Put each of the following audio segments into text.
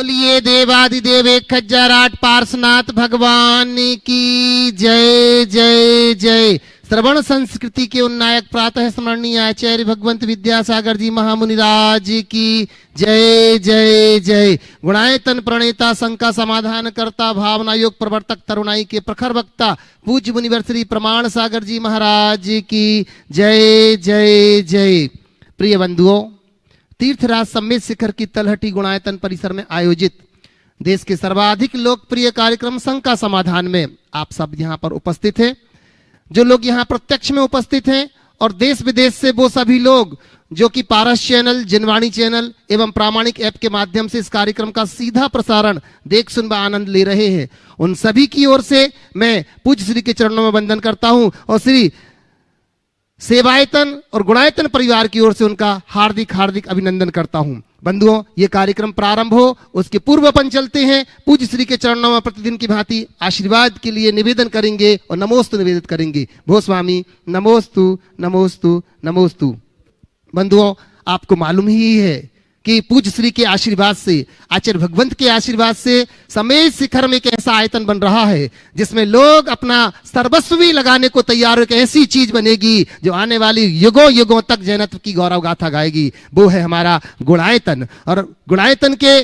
बोलिए देवादिदेव 1008 पार्श्वनाथ भगवान की जय जय जय। श्रवण संस्कृति के उन्नायक प्रातः स्मरणीय आचार्य भगवंत विद्यासागर जी महामुनिराज की जय जय जय। गुणायतन प्रणेता शंका समाधान करता भावना योग प्रवर्तक तरुणाई के प्रखर वक्ता पूज्य मुनिवर श्री प्रमाण सागर जी महाराज की जय जय जय। प्रिय बंधुओं, तीर्थराज सम्मेद शिखर की तलहटी गुणायतन परिसर में आयोजित देश के सर्वाधिक लोकप्रिय कार्यक्रम शंका समाधान में आप सब यहाँ पर उपस्थित हैं। जो लोग यहाँ प्रत्यक्ष में उपस्थित हैं और देश विदेश से वो सभी लोग जो कि पारस चैनल, जिनवाणी चैनल एवं प्रामाणिक ऐप के माध्यम से इस कार्यक्रम का सीधा प्रसारण देख सुन व आनंद ले रहे हैं, उन सभी की ओर से मैं पूज्य श्री के चरणों में वंदन करता हूं और श्री सेवायतन और गुणायतन परिवार की ओर से उनका हार्दिक हार्दिक अभिनंदन करता हूं। बंधुओं, ये कार्यक्रम प्रारंभ हो उसके पूर्व अपन चलते हैं पूज्य श्री के चरणों में प्रतिदिन की भांति आशीर्वाद के लिए निवेदन करेंगे और नमोस्तु निवेदित करेंगे। भो स्वामी नमोस्तु नमोस्तु नमोस्तु। बंधुओं, आपको मालूम ही है कि पूज्य श्री के आशीर्वाद से, आचार्य भगवंत के आशीर्वाद से सम्मेद शिखर में एक ऐसा आयतन बन रहा है जिसमें लोग अपना सर्वस्व भी लगाने को तैयार हो। एक ऐसी चीज बनेगी जो आने वाली युगों युगों तक जैनत्व की गौरव गाथा गाएगी। वो है हमारा गुणायतन। और गुणायतन के,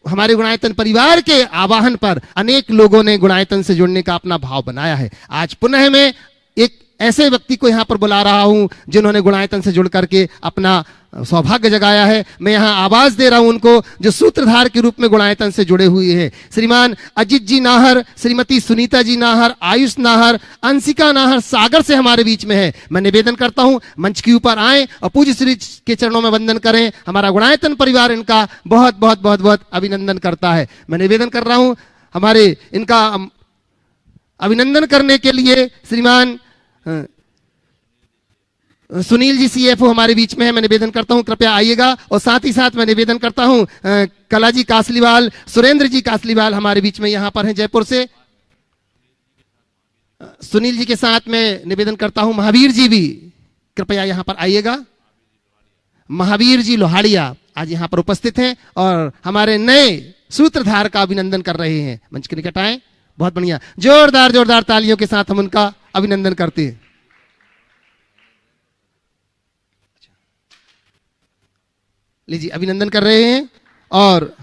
हमारे गुणायतन परिवार के आवाहन पर अनेक लोगों ने गुणायतन से जुड़ने का अपना भाव बनाया है। आज पुनः मैं एक ऐसे व्यक्ति को यहाँ पर बुला रहा हूं जिन्होंने गुणायतन से जुड़ करके अपना सौभाग्य जगाया है। मैं यहाँ आवाज दे रहा हूं उनको जो सूत्रधार के रूप में गुणायतन से जुड़े हुए हैं। श्रीमान अजित जी नाहर, श्रीमती सुनीता जी नाहर, आयुष नाहर, अंशिका नाहर सागर से हमारे बीच में है। मैं निवेदन करता हूं मंच के ऊपर आए और पूज्य श्री के चरणों में वंदन करें। हमारा गुणायतन परिवार इनका बहुत बहुत बहुत बहुत अभिनंदन करता है। मैं निवेदन कर रहा हूं हमारे इनका अभिनंदन करने के लिए श्रीमान सुनील जी सीएफओ हमारे बीच में है। मैं निवेदन करता हूं कृपया आइएगा। और साथ ही साथ मैं निवेदन करता हूं कला जी कासलीवाल, सुरेंद्र जी कासलीवाल हमारे बीच में यहां पर हैं जयपुर से। सुनील जी के साथ मैं निवेदन करता हूं महावीर जी भी कृपया यहां पर आइएगा। महावीर जी लोहाड़िया आज यहां पर उपस्थित हैं और हमारे नए सूत्रधार का अभिनंदन कर रहे हैं। मंच के निकट आए। बहुत बढ़िया, जोरदार जोरदार तालियों के साथ हम उनका अभिनंदन करते हैं। लीजिए, अभिनंदन कर रहे हैं और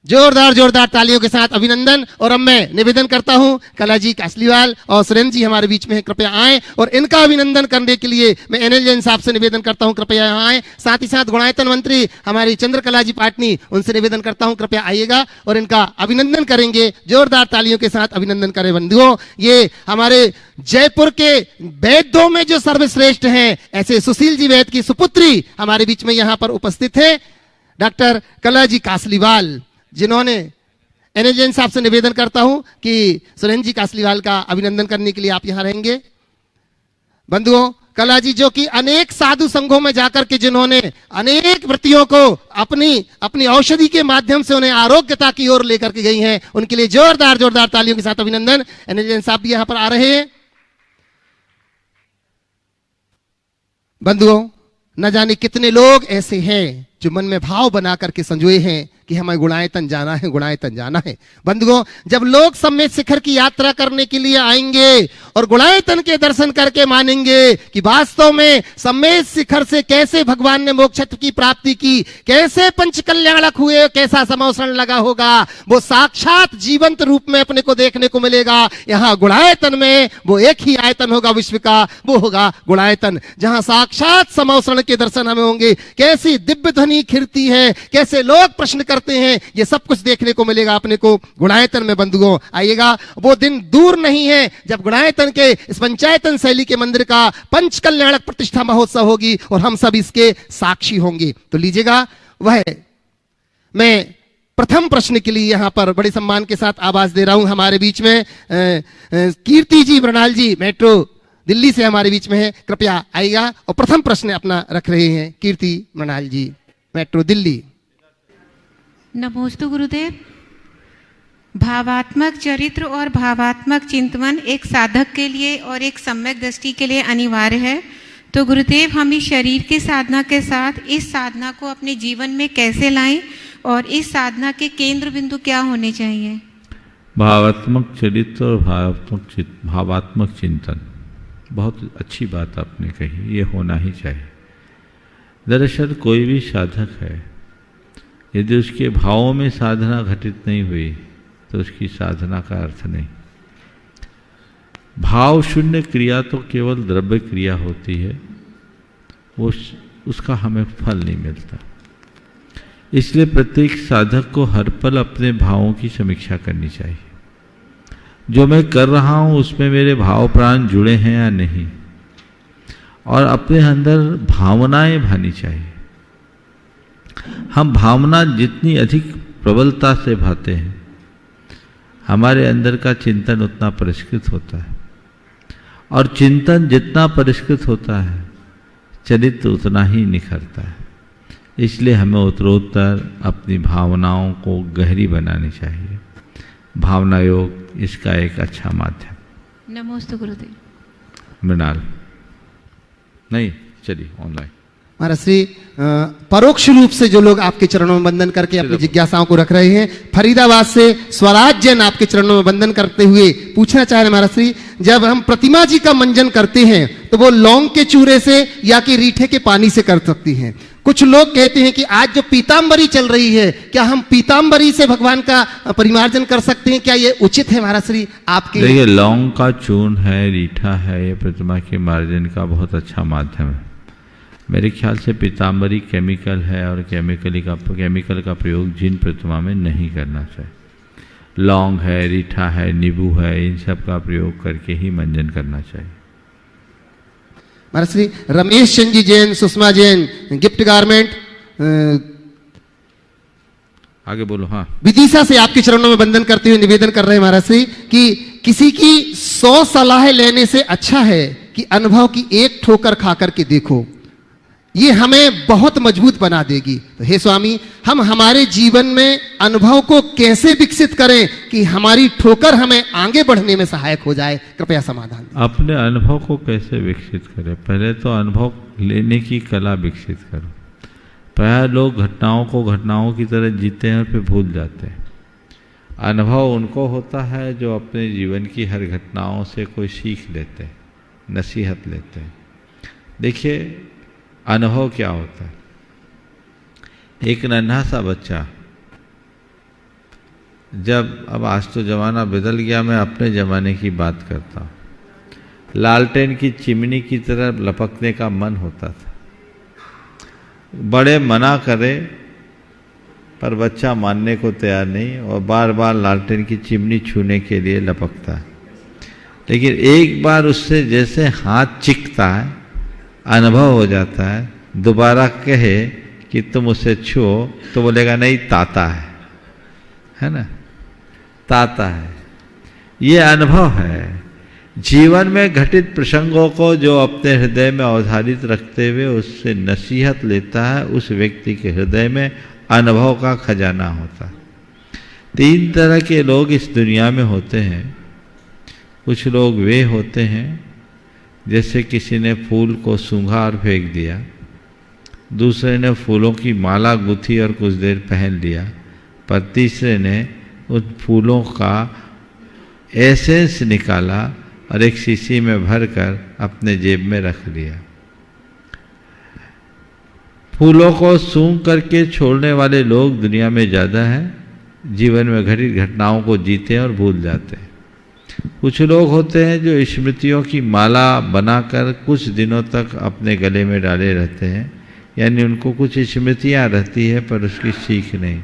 जोरदार जोरदार तालियों के साथ अभिनंदन। और अब मैं निवेदन करता हूं कला जी कासलीवाल और सुरेंद्र जी हमारे बीच में हैं, कृपया आए और इनका अभिनंदन करने के लिए मैं एनएल जैन साहब से निवेदन करता हूं कृपया यहाँ आए। साथ ही साथ गुणायतन मंत्री हमारी चंद्रकला जी पाटनी, उनसे निवेदन करता हूं कृपया आइएगा और इनका अभिनंदन करेंगे। जोरदार तालियों के साथ अभिनंदन करें। बंधुओं, ये हमारे जयपुर के वैद्यों में जो सर्वश्रेष्ठ हैं ऐसे सुशील जी वैद्य की सुपुत्री हमारे बीच में यहाँ पर उपस्थित है डॉक्टर कला जी कासलीवाल, जिन्होंने एनएल जैन साहब से निवेदन करता हूं कि सुरेंद्र जी कासलीवाल का अभिनंदन करने के लिए आप यहां रहेंगे। बंधुओं, कला जी जो कि अनेक साधु संघों में जाकर के जिन्होंने अनेक व्यक्तियों को अपनी औषधि के माध्यम से उन्हें आरोग्यता की ओर लेकर के गई हैं, उनके लिए जोरदार जोरदार तालियों के साथ अभिनंदन। एनएल जैन साहब भी यहां पर आ रहे हैं। बंधुओं, न जाने कितने लोग ऐसे हैं जो मन में भाव बना करके संजोए हैं कि हमें गुणायतन जाना है, गुणायतन जाना है। बंधुओं, जब लोग सम्मेद शिखर की यात्रा करने के लिए आएंगे और गुणायतन के दर्शन करके मानेंगे कि वास्तव में सम्मेद शिखर से कैसे भगवान ने मोक्ष की प्राप्ति की, कैसे पंच कल्याणक हुए, कैसा समोषण लगा होगा, वो साक्षात जीवंत रूप में अपने को देखने को मिलेगा। यहाँ गुणायतन में वो एक ही आयतन होगा विश्व का, वो होगा गुणायतन, जहां साक्षात समोषण के दर्शन हमें होंगे। कैसी दिव्य ध्वनि खिरती है, कैसे लोग प्रश्न करते हैं, ये सब कुछ देखने को मिलेगा अपने को गुणायतन में। बंधुओं, आइएगा, वो दिन दूर नहीं है जब गुणायतन के इस पंचायतन शैली के मंदिर का पंच कल्याणक प्रतिष्ठा महोत्सव होगी और हम सब इसके साक्षी होंगे। तो लीजिएगा, वह मैं प्रथम प्रश्न के लिए यहां पर बड़े सम्मान के साथ आवाज दे रहा हूं। हमारे बीच में कीर्ति जी मृणाल जी मेट्रो दिल्ली से हमारे बीच में है, कृपया आइएगा और प्रथम प्रश्न अपना रख रहे हैं कीर्ति मृणाल जी मेट्रो दिल्ली। नमोस्तु गुरुदेव। भावात्मक चरित्र और भावात्मक चिंतन एक साधक के लिए और एक सम्यक दृष्टि के लिए अनिवार्य है। तो गुरुदेव, हम इस शरीर के साधना के साथ इस साधना को अपने जीवन में कैसे लाएं और इस साधना के केंद्र बिंदु क्या होने चाहिए? भावात्मक चरित्र और भावात्मक चिंतन। बहुत अच्छी बात आपने कही, ये होना ही चाहिए। दरअसल कोई भी साधक है, यदि उसके भावों में साधना घटित नहीं हुई तो उसकी साधना का अर्थ नहीं। भाव शून्य क्रिया तो केवल द्रव्य क्रिया होती है, उसका हमें फल नहीं मिलता। इसलिए प्रत्येक साधक को हर पल अपने भावों की समीक्षा करनी चाहिए। जो मैं कर रहा हूँ उसमें मेरे भाव प्राण जुड़े हैं या नहीं, और अपने अंदर भावनाएं भानी चाहिए। हम भावना जितनी अधिक प्रबलता से भाते हैं, हमारे अंदर का चिंतन उतना परिष्कृत होता है, और चिंतन जितना परिष्कृत होता है, चरित्र उतना ही निखरता है। इसलिए हमें उत्तरोत्तर अपनी भावनाओं को गहरी बनानी चाहिए। भावना योग इसका एक अच्छा माध्यम। नमोस्तु गुरुदेव। मृणाल नहीं, चलिए ऑनलाइन। महाराज श्री, परोक्ष रूप से जो लोग आपके चरणों में वंदन करके अपनी जिज्ञासाओं को रख रहे हैं, फरीदाबाद से स्वराज जैन आपके चरणों में वंदन करते हुए पूछना चाह रहे हैं महाराज श्री, जब हम प्रतिमा जी का मंजन करते हैं तो वो लौंग के चूरे से या कि रीठे के पानी से कर सकती हैं। कुछ लोग कहते हैं कि आज जो पीताम्बरी चल रही है, क्या हम पीताम्बरी से भगवान का परिमार्जन कर सकते हैं? क्या ये उचित है महाराज श्री आपके? देखिए, लौंग का चूर्ण है, रीठा है, ये प्रतिमा के मार्जन का बहुत अच्छा माध्यम है। मेरे ख्याल से पीताम्बरी केमिकल है, और केमिकल का प्रयोग जिन प्रतिमा में नहीं करना चाहिए। लौंग है, रीठा है, नींबू है, इन सब का प्रयोग करके ही मंजन करना चाहिए। महाराज श्री, रमेश चंद जी जैन, सुषमा जैन, गिफ्ट गारमेंट, आगे बोलो। हाँ, विदिशा से आपके चरणों में वंदन करते हुए निवेदन कर रहे हैं महाराज श्री कि किसी की 100 सलाह लेने से अच्छा है कि अनुभव की एक ठोकर खा करके देखो, ये हमें बहुत मजबूत बना देगी। तो हे स्वामी, हम हमारे जीवन में अनुभव को कैसे विकसित करें कि हमारी ठोकर हमें आगे बढ़ने में सहायक हो जाए? कृपया समाधान। अपने अनुभव को कैसे विकसित करें? पहले तो अनुभव लेने की कला विकसित करो। प्राय लोग घटनाओं को घटनाओं की तरह जीते हैं और फिर भूल जाते हैं। अनुभव उनको होता है जो अपने जीवन की हर घटनाओं से कोई सीख लेते हैं, नसीहत लेते हैं। देखिए, अनुभव क्या होता है? एक नन्हा सा बच्चा, जब, अब आज तो ज़माना बदल गया, मैं अपने ज़माने की बात करता हूँ, लालटेन की चिमनी की तरह लपकने का मन होता था। बड़े मना करे पर बच्चा मानने को तैयार नहीं, और बार बार लालटेन की चिमनी छूने के लिए लपकता है। लेकिन एक बार उससे जैसे हाथ चिकता है, अनुभव हो जाता है, दोबारा कहे कि तुम उसे छुओ तो बोलेगा नहीं, ताता है ना, ताता है। ये अनुभव है। जीवन में घटित प्रसंगों को जो अपने हृदय में अवधारित रखते हुए उससे नसीहत लेता है, उस व्यक्ति के हृदय में अनुभव का खजाना होता है। 3 तरह के लोग इस दुनिया में होते हैं। कुछ लोग वे होते हैं जैसे किसी ने फूल को सूंघा और फेंक दिया, दूसरे ने फूलों की माला गुथी और कुछ देर पहन लिया, पर तीसरे ने उन फूलों का एसेंस निकाला और एक शीशी में भरकर अपने जेब में रख लिया। फूलों को सूंघ करके छोड़ने वाले लोग दुनिया में ज़्यादा हैं। जीवन में घटित घटनाओं को जीते और भूल जाते हैं। कुछ लोग होते हैं जो स्मृतियों की माला बनाकर कुछ दिनों तक अपने गले में डाले रहते हैं, यानी उनको कुछ स्मृतियाँ रहती है पर उसकी सीख नहीं।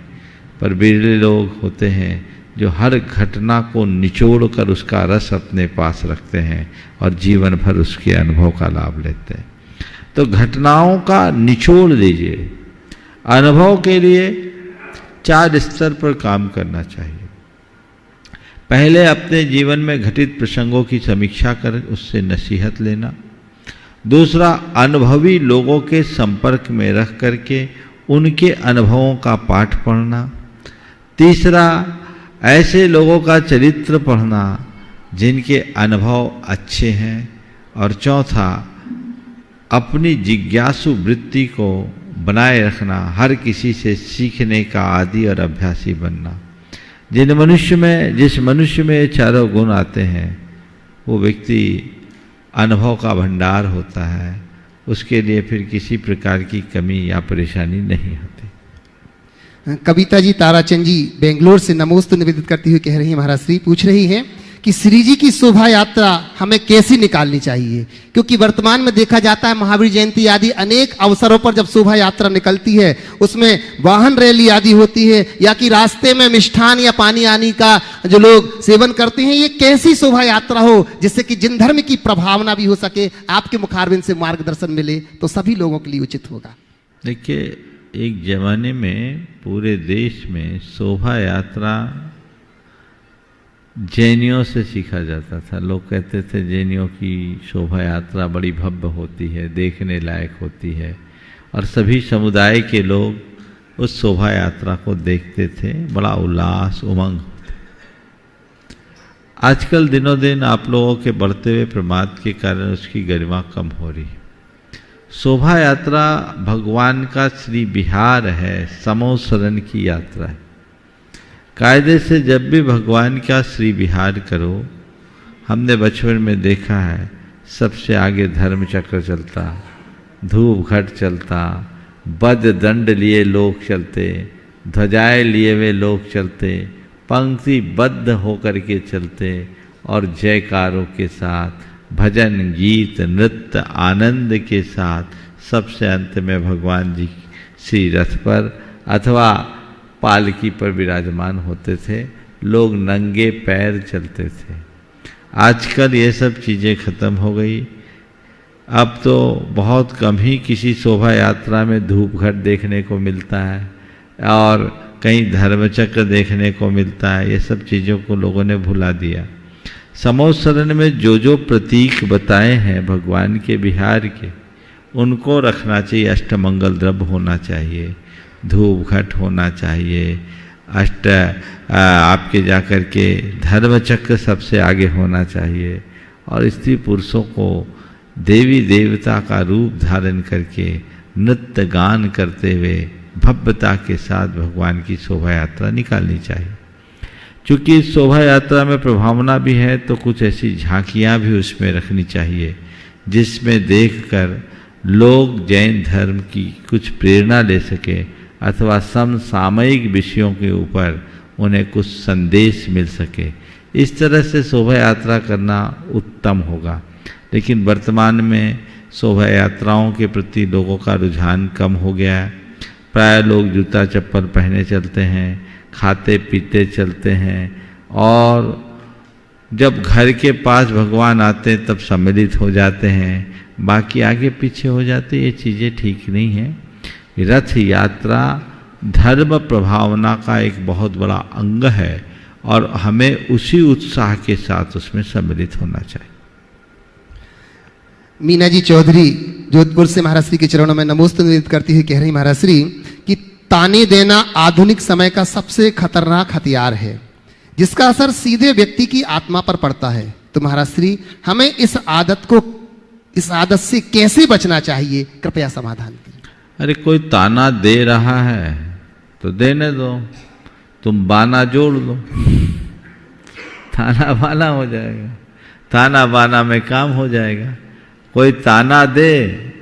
पर बिरले लोग होते हैं जो हर घटना को निचोड़ कर उसका रस अपने पास रखते हैं और जीवन भर उसके अनुभव का लाभ लेते हैं। तो घटनाओं का निचोड़ लीजिए। अनुभव के लिए 4 स्तर पर काम करना चाहिए। पहले अपने जीवन में घटित प्रसंगों की समीक्षा कर उससे नसीहत लेना। दूसरा, अनुभवी लोगों के संपर्क में रख करके उनके अनुभवों का पाठ पढ़ना। तीसरा, ऐसे लोगों का चरित्र पढ़ना जिनके अनुभव अच्छे हैं। और चौथा, अपनी जिज्ञासु वृत्ति को बनाए रखना, हर किसी से सीखने का आदी और अभ्यासी बनना। जिस मनुष्य में ये चारों गुण आते हैं वो व्यक्ति अनुभव का भंडार होता है, उसके लिए फिर किसी प्रकार की कमी या परेशानी नहीं होती। कविता जी ताराचंद जी बेंगलोर से नमोस्तु निवेदित करती हुई कह रही हैं, महाराज श्री पूछ रही हैं कि श्री जी की शोभा यात्रा हमें कैसी निकालनी चाहिए, क्योंकि वर्तमान में देखा जाता है महावीर जयंती आदि अनेक अवसरों पर जब शोभा यात्रा निकलती है उसमें वाहन रैली आदि होती है या कि रास्ते में मिष्ठान या पानी आनी का जो लोग सेवन करते हैं। ये कैसी शोभा यात्रा हो जिससे कि जिन धर्म की प्रभावना भी हो सके, आपके मुखारबिंद से मार्गदर्शन मिले तो सभी लोगों के लिए उचित होगा। देखिए, एक जमाने में पूरे देश में शोभा यात्रा जैनियों से सीखा जाता था। लोग कहते थे जैनियों की शोभा यात्रा बड़ी भव्य होती है, देखने लायक होती है, और सभी समुदाय के लोग उस शोभा यात्रा को देखते थे, बड़ा उल्लास उमंग होता। आजकल दिनों दिन आप लोगों के बढ़ते हुए प्रमाद के कारण उसकी गरिमा कम हो रही है। शोभा यात्रा भगवान का श्री विहार है, समोसरण की यात्रा है। कायदे से जब भी भगवान का श्री विहार करो, हमने बचपन में देखा है सबसे आगे धर्म चक्र चलता, धूप घट चलता, बद दंड लिए लोग चलते, ध्वजाएं लिए हुए लोग चलते, पंक्तिबद्ध होकर के चलते और जयकारों के साथ भजन गीत नृत्य आनंद के साथ सबसे अंत में भगवान जी श्री रथ पर अथवा पालकी पर विराजमान होते थे। लोग नंगे पैर चलते थे। आजकल ये सब चीज़ें खत्म हो गई। अब तो बहुत कम ही किसी शोभा यात्रा में धूप घट देखने को मिलता है और कहीं धर्मचक्र देखने को मिलता है। ये सब चीज़ों को लोगों ने भुला दिया। समोसरण में जो प्रतीक बताए हैं भगवान के विहार के, उनको रखना चाहिए। अष्टमंगल द्रव्य होना चाहिए, धूप घट होना चाहिए, आपके जाकर के धर्मचक्र सबसे आगे होना चाहिए, और स्त्री पुरुषों को देवी देवता का रूप धारण करके नृत्य गान करते हुए भव्यता के साथ भगवान की शोभा यात्रा निकालनी चाहिए। क्योंकि इस शोभा यात्रा में प्रभावना भी है तो कुछ ऐसी झांकियाँ भी उसमें रखनी चाहिए जिसमें देखकर लोग जैन धर्म की कुछ प्रेरणा ले सके अथवा समसामयिक विषयों के ऊपर उन्हें कुछ संदेश मिल सके। इस तरह से शोभा यात्रा करना उत्तम होगा। लेकिन वर्तमान में शोभा यात्राओं के प्रति लोगों का रुझान कम हो गया है। प्राय लोग जूता चप्पल पहने चलते हैं, खाते पीते चलते हैं, और जब घर के पास भगवान आते हैं तब सम्मिलित हो जाते हैं, बाकी आगे पीछे हो जाते। ये चीज़ें ठीक नहीं हैं। रथ यात्रा धर्म प्रभावना का एक बहुत बड़ा अंग है और हमें उसी उत्साह के साथ उसमें सम्मिलित होना चाहिए। मीना जी चौधरी जोधपुर से महाराज श्री के चरणों में नमोस्तु निवेदित करती हुई कह रही महाराज श्री कि ताने देना आधुनिक समय का सबसे खतरनाक हथियार है जिसका असर सीधे व्यक्ति की आत्मा पर पड़ता है। तो महाराज श्री हमें इस आदत से कैसे बचना चाहिए, कृपया समाधान कीजिए। अरे कोई ताना दे रहा है तो देने दो, तुम बाना जोड़ दो, ताना बाना हो जाएगा, ताना बाना में काम हो जाएगा। कोई ताना दे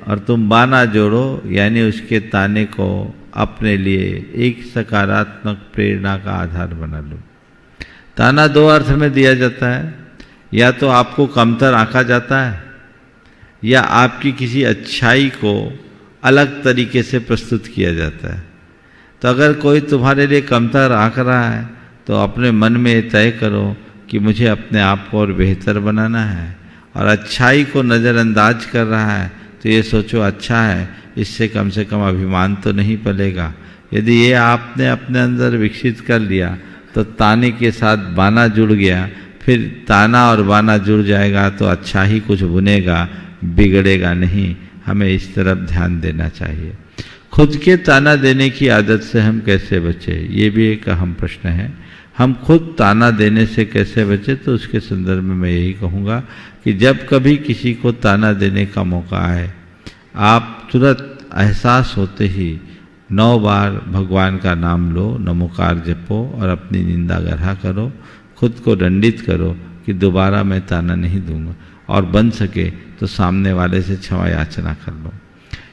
और तुम बाना जोड़ो, यानी उसके ताने को अपने लिए एक सकारात्मक प्रेरणा का आधार बना लो। ताना दो अर्थ में दिया जाता है, या तो आपको कमतर आंका जाता है या आपकी किसी अच्छाई को अलग तरीके से प्रस्तुत किया जाता है। तो अगर कोई तुम्हारे लिए कमतर आंक रहा है तो अपने मन में तय करो कि मुझे अपने आप को और बेहतर बनाना है, और अच्छाई को नज़रअंदाज कर रहा है तो ये सोचो अच्छा है, इससे कम से कम अभिमान तो नहीं पलेगा। यदि ये आपने अपने अंदर विकसित कर लिया तो ताने के साथ बाना जुड़ गया, फिर ताना और बाना जुड़ जाएगा तो अच्छा ही कुछ बुनेगा, बिगड़ेगा नहीं। हमें इस तरफ ध्यान देना चाहिए। खुद के ताना देने की आदत से हम कैसे बचें, ये भी एक अहम प्रश्न है। हम खुद ताना देने से कैसे बचें, तो उसके संदर्भ में मैं यही कहूँगा कि जब कभी किसी को ताना देने का मौका आए, आप तुरंत एहसास होते ही 9 बार भगवान का नाम लो, नमोकार जपो और अपनी निंदा ग्रह करो, खुद को दंडित करो कि दोबारा मैं ताना नहीं दूंगा, और बन सके तो सामने वाले से क्षमा याचना कर लो।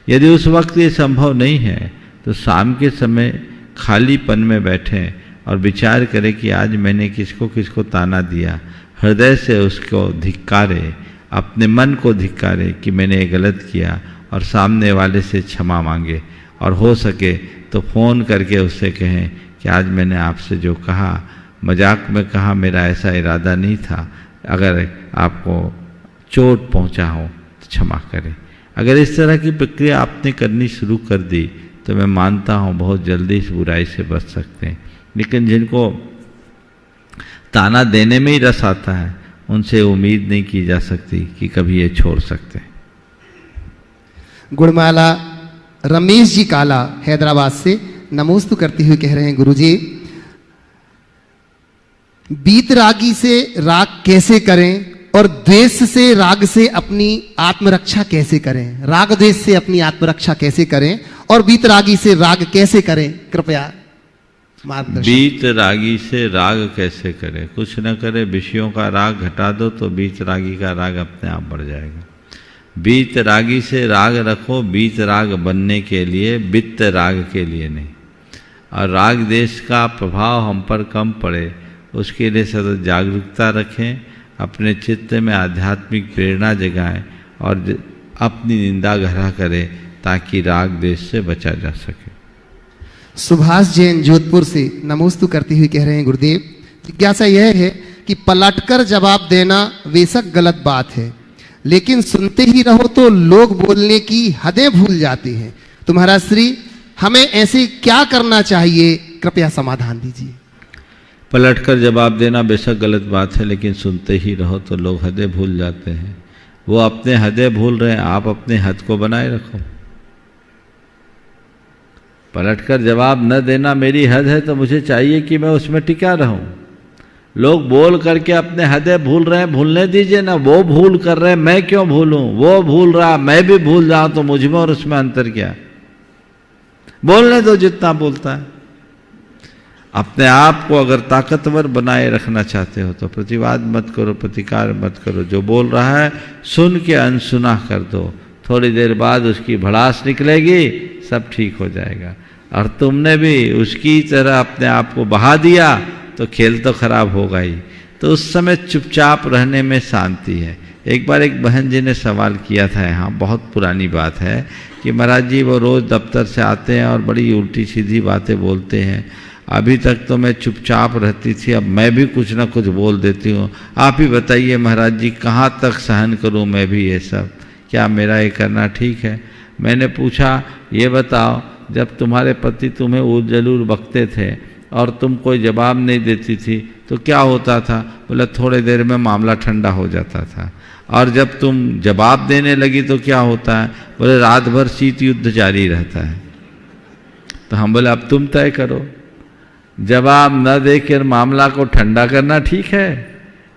यदि उस वक्त ये संभव नहीं है तो शाम के समय खालीपन में बैठें और विचार करें कि आज मैंने किसको किसको ताना दिया। हृदय से उसको धिक्कारे, अपने मन को धिक्कारे कि मैंने ये गलत किया, और सामने वाले से क्षमा मांगे, और हो सके तो फ़ोन करके उससे कहें कि आज मैंने आपसे जो कहा, मजाक में कहा, मेरा ऐसा इरादा नहीं था, अगर आपको चोट पहुंचा हो तो क्षमा करें। अगर इस तरह की प्रक्रिया आपने करनी शुरू कर दी तो मैं मानता हूँ बहुत जल्दी इस बुराई से बच सकते हैं। लेकिन जिनको ताना देने में ही रस आता है, उनसे उम्मीद नहीं की जा सकती कि कभी ये छोड़ सकते हैं। गुणमाला रमेश जी काला हैदराबाद से नमोस्तु करते हुए कह रहे हैं, गुरुजी बीतरागी से राग कैसे करें और द्वेष से राग से अपनी आत्मरक्षा कैसे करें? राग द्वेष से अपनी आत्मरक्षा कैसे करें और बीतरागी से राग कैसे करें? कृपया मार्गदर्शन। बीतरागी से राग कैसे करें? कुछ न करे, विषयों का राग घटा दो तो बीतरागी का राग अपने आप बढ़ जाएगा। बीतरागी से राग रखो बीत राग बनने के लिए, वित्त राग के लिए नहीं। और राग देश का प्रभाव हम पर कम पड़े उसके लिए सतत जागरूकता रखें, अपने चित्त में आध्यात्मिक प्रेरणा जगाएं और अपनी निंदा ग्रह करें ताकि राग देश से बचा जा सके। सुभाष जैन जोधपुर से नमोस्तु करते हुए कह रहे हैं, गुरुदेव जिज्ञासा यह है कि पलटकर जवाब देना बेशक गलत बात है, लेकिन सुनते ही रहो तो लोग बोलने की हदें भूल जाते हैं। तो महाराज श्री हमें ऐसे क्या करना चाहिए, कृपया समाधान दीजिए। पलटकर जवाब देना बेशक गलत बात है, लेकिन सुनते ही रहो तो लोग हदें भूल जाते हैं। वो अपने हदें भूल रहे हैं, आप अपने हद को बनाए रखो। पलटकर जवाब न देना मेरी हद है तो मुझे चाहिए कि मैं उसमें टिका रहूं। लोग बोल करके अपने हदें भूल रहे हैं, भूलने दीजिए ना। वो भूल कर रहे हैं, मैं क्यों भूलूं? वो भूल रहा, मैं भी भूल जाऊं तो मुझ में और उसमें अंतर क्या? बोलने दो जितना बोलता है। अपने आप को अगर ताकतवर बनाए रखना चाहते हो तो प्रतिवाद मत करो, प्रतिकार मत करो। जो बोल रहा है सुन के अनसुना कर दो, थोड़ी देर बाद उसकी भड़ास निकलेगी, सब ठीक हो जाएगा। और तुमने भी उसकी तरह अपने आप को बहा दिया तो खेल तो खराब होगा ही। तो उस समय चुपचाप रहने में शांति है। एक बार एक बहन जी ने सवाल किया था, यहाँ बहुत पुरानी बात है, कि महाराज जी वो रोज़ दफ्तर से आते हैं और बड़ी उल्टी सीधी बातें बोलते हैं। अभी तक तो मैं चुपचाप रहती थी, अब मैं भी कुछ ना कुछ बोल देती हूँ। आप ही बताइए महाराज जी, कहाँ तक सहन करूँ मैं भी ये सब? क्या मेरा ये करना ठीक है? मैंने पूछा, ये बताओ, जब तुम्हारे पति तुम्हें उल बकते थे और तुम कोई जवाब नहीं देती थी तो क्या होता था? बोला थोड़ी देर में मामला ठंडा हो जाता था। और जब तुम जवाब देने लगी तो क्या होता है? बोले रात भर शीत युद्ध जारी रहता है। तो हम बोले अब तुम तय करो, जवाब न देकर मामला को ठंडा करना ठीक है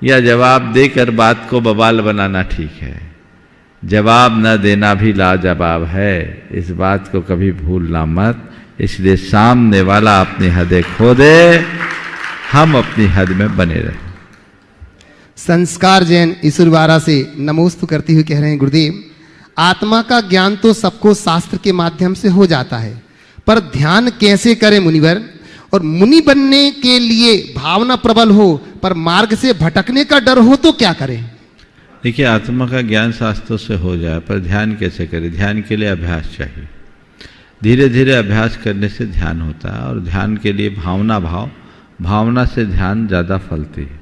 या जवाब देकर बात को बवाल बनाना ठीक है? जवाब न देना भी लाजवाब है, इस बात को कभी भूलना मत। इसलिए सामने वाला अपनी हदें खो दे, हम अपनी हद में बने रहें। संस्कार जैन ईश्वरवारा से नमोस्तु करते हुए कह रहे हैं, गुरुदेव आत्मा का ज्ञान तो सबको शास्त्र के माध्यम से हो जाता है, पर ध्यान कैसे करें मुनिवर? और मुनि बनने के लिए भावना प्रबल हो पर मार्ग से भटकने का डर हो तो क्या करें? देखिए, आत्मा का ज्ञान शास्त्रों से हो जाए, पर ध्यान कैसे करें? ध्यान के लिए अभ्यास चाहिए। धीरे धीरे अभ्यास करने से ध्यान होता है, और ध्यान के लिए भावना से ध्यान ज़्यादा फलती है।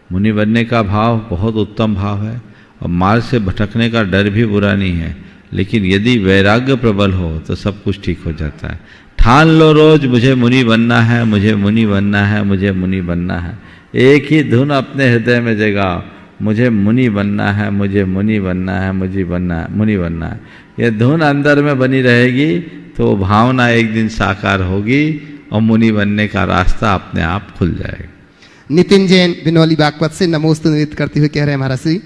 मुनि बनने का भाव बहुत उत्तम भाव है, और मार्ग से भटकने का डर भी बुरा नहीं है। लेकिन यदि वैराग्य प्रबल हो तो सब कुछ ठीक हो जाता है। ठान लो रोज, मुझे मुनि बनना है, मुझे मुनि बनना है, मुझे मुनि बनना है। एक ही धुन अपने हृदय में जगाओ, मुझे मुनि बनना है, मुझे मुनि बनना है, मुझे बनना है, मुनि बनना है। यह धुन अंदर में बनी रहेगी तो भावना एक दिन साकार होगी और मुनि बनने का रास्ता अपने आप खुल जाएगा। नितिन जैन बिनौली बागपत से नमोस्तु निवेदित करते हुए कह रहे हैं, महाराज श्री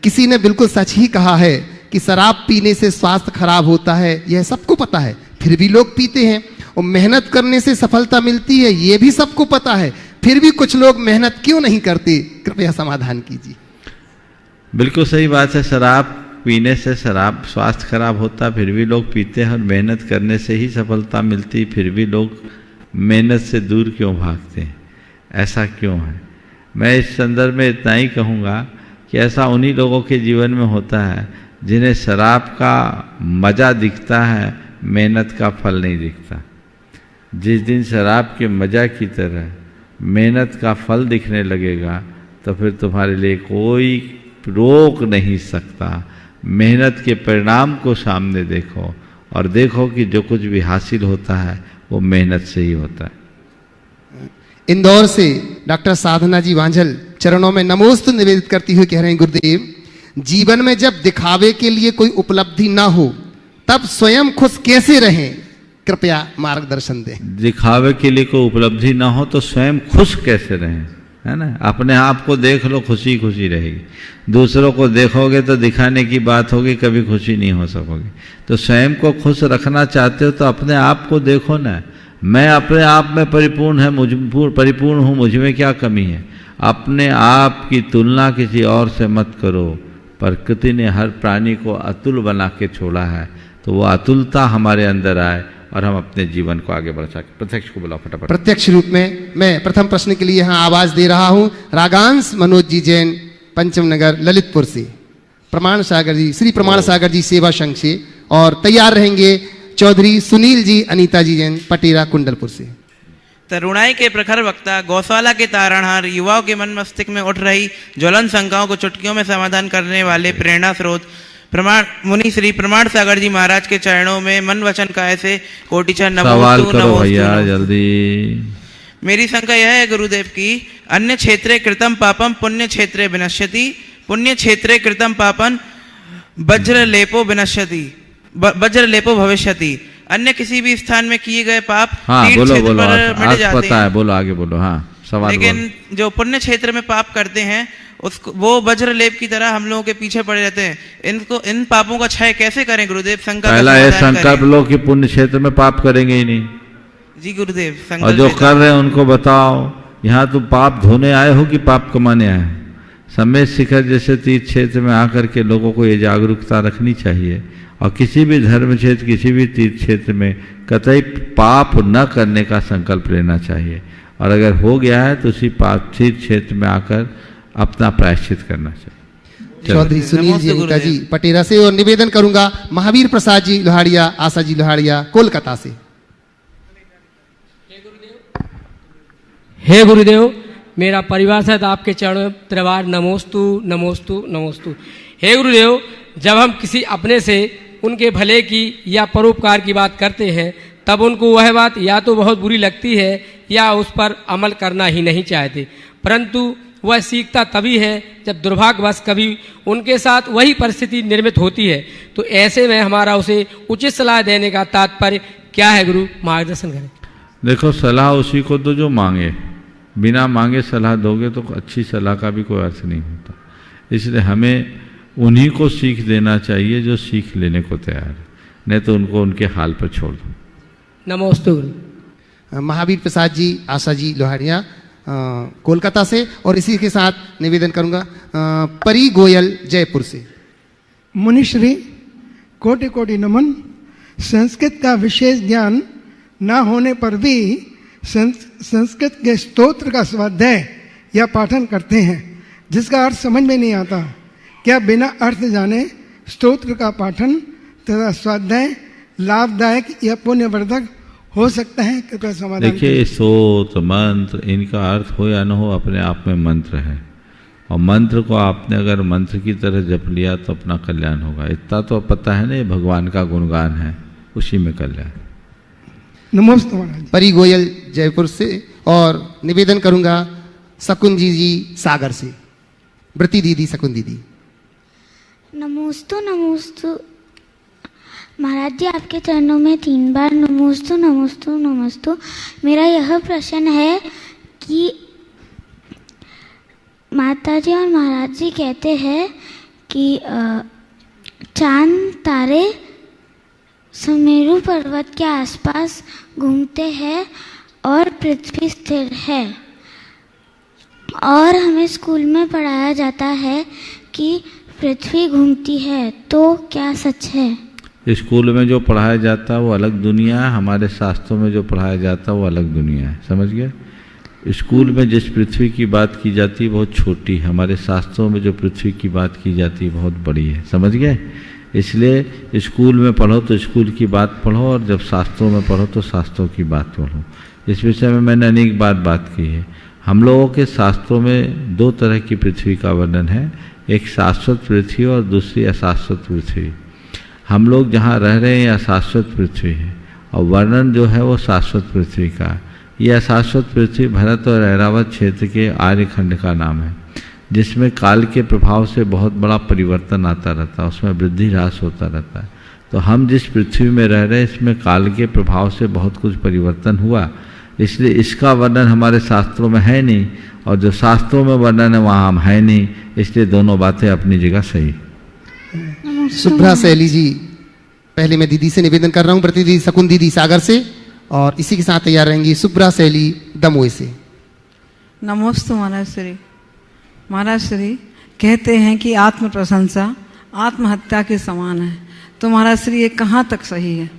किसी ने बिल्कुल सच ही कहा है कि शराब पीने से स्वास्थ्य खराब होता है, यह सबको पता है, फिर भी लोग पीते हैं। और मेहनत करने से सफलता मिलती है, यह भी सबको पता है, फिर भी कुछ लोग मेहनत क्यों नहीं करते? कृपया समाधान कीजिए। बिल्कुल सही बात है। शराब पीने से शराब स्वास्थ्य खराब होता, फिर भी लोग पीते हैं। और मेहनत करने से ही सफलता मिलती, फिर भी लोग मेहनत से दूर क्यों भागते हैं? ऐसा क्यों है? मैं इस संदर्भ में इतना ही कहूँगा कि ऐसा उन्हीं लोगों के जीवन में होता है जिन्हें शराब का मज़ा दिखता है, मेहनत का फल नहीं दिखता। जिस दिन शराब के मज़ा की तरह मेहनत का फल दिखने लगेगा तो फिर तुम्हारे लिए कोई रोक नहीं सकता। मेहनत के परिणाम को सामने देखो और देखो कि जो कुछ भी हासिल होता है वो मेहनत से ही होता है। इंदौर से डॉक्टर साधना जी वांझल चरणों में नमोस्तु निवेदित करती हुई कह रहे हैं, गुरुदेव, जीवन में जब दिखावे के लिए कोई उपलब्धि ना हो तब स्वयं खुश कैसे रहें? कृपया मार्गदर्शन दें। दिखावे के लिए कोई उपलब्धि ना हो तो स्वयं खुश कैसे रहें, है ना? अपने आप को देख लो, खुशी खुशी रहेगी। दूसरों को देखोगे तो दिखाने की बात होगी, कभी खुशी नहीं हो सकोगे। तो स्वयं को खुश रखना चाहते हो तो अपने आप को देखो ना। मैं अपने आप में परिपूर्ण हूँ, मुझ में क्या कमी है? अपने आप की तुलना किसी और से मत करो। प्रकृति ने हर प्राणी को अतुल बना के छोड़ा है, तो वो अतुलता हमारे अंदर आए और हम अपने जीवन को आगे बढ़ा सकें। प्रत्यक्ष को बुलाओ फटाफट। प्रत्यक्ष रूप में मैं प्रथम प्रश्न के लिए यहाँ आवाज दे रहा हूँ। रागांश मनोज जी जैन, पंचम नगर, ललितपुर से। प्रमाण सागर जी, श्री प्रमाण सागर जी सेवा संघ से। और तैयार रहेंगे चौधरी सुनील जी, अनीता जी जैन, पटेरा, कुंडलपुर से। तरुणाई के प्रखर वक्ता, गौशाला के तारणहार, युवाओं के मन मस्तिष्क में उठ रही ज्वलन शंकाओं को चुटकियों में समाधान करने वाले प्रेरणा स्रोत मुनि श्री प्रमाण सागर जी महाराज के चरणों में मन वचन काय से कोटिचर नमोस्तु नमोस्तु। जल्दी। मेरी शंका यह है गुरुदेव की, अन्य क्षेत्रे कृतम पापम पुण्य क्षेत्रे विनश्यति, पुण्य क्षेत्रे कृतम पापम वज्र लेपो विनश्यति, वज्र लेपो भविष्यति। अन्य किसी भी स्थान में किए गए पाप तीर्थ क्षेत्र पर मिट जाते हैं। बोलो आगे बोलो। हाँ, सवाल। लेकिन जो पुण्य क्षेत्र में पाप करते हैं उसको वो वज्र लेप की तरह हम लोगों के पीछे पड़े रहते हैं। इन पापों का क्षय कैसे करें गुरुदेव? संकल्प पहला ये संकल्प लो कि पुण्य क्षेत्र में पाप करेंगे ही नहीं। जी गुरुदेव। और जो कर रहे हैं उनको बताओ, यहाँ तुम पाप धोने आए हो कि पाप कमाने आए? समेत शिखर जैसे तीर्थ क्षेत्र में आकर के लोगों को ये जागरूकता रखनी चाहिए। और किसी भी धर्म क्षेत्र, किसी भी तीर्थ क्षेत्र में कतई पाप न करने का संकल्प लेना चाहिए। और अगर हो गया है तो उसी पाप तीर्थ क्षेत्र में आकर अपना प्रायश्चित करना चाहिए। चौधरी सुनील जी, अनीता जी, पटेरा से। और निवेदन करूंगा महावीर प्रसाद जी लोहाड़िया, आशा जी लोहाड़िया, कोलकाता से। हे गुरुदेव, मेरा परिवार सहित आपके चरणों में त्रिवार नमोस्तु नमोस्तु नमोस्तु। हे गुरुदेव, जब हम किसी अपने से उनके भले की या परोपकार की बात करते हैं तब उनको वह बात या तो बहुत बुरी लगती है या उस पर अमल करना ही नहीं चाहते, परंतु वह सीखता तभी है जब दुर्भाग्यवश कभी उनके साथ वही परिस्थिति निर्मित होती है। तो ऐसे में हमारा उसे उचित सलाह देने का तात्पर्य क्या है? गुरु मार्गदर्शन करें। देखो, सलाह उसी को दो जो मांगे। बिना मांगे सलाह दोगे तो अच्छी सलाह का भी कोई अर्थ नहीं होता। इसलिए हमें उन्हीं को सीख देना चाहिए जो सीख लेने को तैयार है, नहीं तो उनको उनके हाल पर छोड़ दो। नमोस्तु गुरु। महावीर प्रसाद जी, आशा जी लोहाड़िया, कोलकाता से। और इसी के साथ निवेदन करूंगा परी गोयल, जयपुर से। मुनिश्री, कोटि कोटि नमन। संस्कृत का विशेष ज्ञान ना होने पर भी संस्कृत के स्तोत्र का स्वाध्याय या पाठन करते हैं जिसका अर्थ समझ में नहीं आता। क्या बिना अर्थ जाने स्तोत्र का पाठन तथा स्वाध्याय लाभदायक या पुण्यवर्धक हो सकता है? कृपया समाधान। देखिए, स्तोत्र मंत्र इनका अर्थ हो या न हो अपने आप में मंत्र है। और मंत्र को आपने अगर मंत्र की तरह जप लिया तो अपना कल्याण होगा। इतना तो पता है ना, ये भगवान का गुणगान है, उसी में कल्याण। नमस्ते महाराज। परी गोयल, जयपुर से। और निवेदन करूंगा शकुन जी सागर से। व्रती दीदी, शकुन दीदी। नमोस्तु नमोस्तु महाराज जी, आपके चरणों में 3 बार नमोस्तु नमोस्तु नमोस्तु। मेरा यह प्रश्न है कि माता जी और महाराज जी कहते हैं कि चांद तारे सुमेरु पर्वत के आसपास घूमते हैं और पृथ्वी स्थिर है। और हमें स्कूल में पढ़ाया जाता है कि पृथ्वी घूमती है, तो क्या सच है? स्कूल में जो पढ़ाया जाता है वो अलग दुनिया है, हमारे शास्त्रों में जो पढ़ाया जाता है वो अलग दुनिया है। समझ गए? स्कूल में जिस पृथ्वी की बात की जाती है बहुत छोटी, हमारे शास्त्रों में जो पृथ्वी की बात की जाती है बहुत बड़ी है। समझ गए? इसलिए स्कूल में पढ़ो तो स्कूल की बात पढ़ो, और जब शास्त्रों में पढ़ो तो शास्त्रों की बात पढ़ो। इस विषय में मैंने अनेक बार बात की है। हम लोगों के शास्त्रों में दो तरह की पृथ्वी का वर्णन है, एक शाश्वत पृथ्वी और दूसरी अशाश्वत पृथ्वी। हम लोग जहाँ रह रहे हैं अशाश्वत पृथ्वी है, और वर्णन जो है वो शाश्वत पृथ्वी का। ये अशाश्वत पृथ्वी भरत और ऐरावत क्षेत्र के आर्यखंड का नाम है, जिसमें काल के प्रभाव से बहुत बड़ा परिवर्तन आता रहता है, उसमें वृद्धि ह्रास होता रहता है। तो हम जिस पृथ्वी में रह रहे हैं इसमें काल के प्रभाव से बहुत कुछ परिवर्तन हुआ, इसलिए इसका वर्णन हमारे शास्त्रों में है नहीं, और जो शास्त्रों में वर्णन है वहाँ हम है नहीं, इसलिए दोनों बातें अपनी जगह सही। शुभ्रा सैली जी, पहले मैं दीदी से निवेदन कर रहा हूँ, प्रतिनिधि शकुन दीदी सागर से, और इसी के साथ तैयार रहेंगी शुभ्रा सैली दमोह से। नमोस्तु महाराज श्री। महाराज श्री कहते हैं कि आत्म प्रशंसा आत्महत्या के समान है, तो महाराज श्री ये कहाँ तक सही है?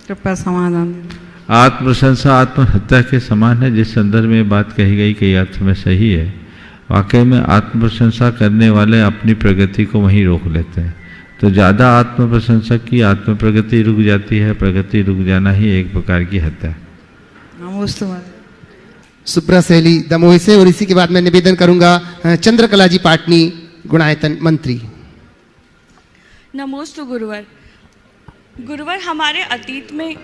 कृपया समाधान दें। आत्म प्रशंसा आत्महत्या के समान है, जिस संदर्भ में बात कही गई कई अर्थ में सही है। वाकई में आत्म प्रशंसा करने वाले अपनी प्रगति को वहीं रोक लेते हैं, तो ज़्यादा आत्म प्रशंसा की आत्म प्रगति रुक जाती है, प्रगति रुक जाना ही एक प्रकार की हत्या। नमोस्तु महाराज। शुभ्रा सैली दमोह से, और इसी के बाद मैं निवेदन करूंगा चंद्रकला जी पाटनी, गुणायतन मंत्री। नमोस्तु गुरुवर। गुरुवर हमारे अतीत में,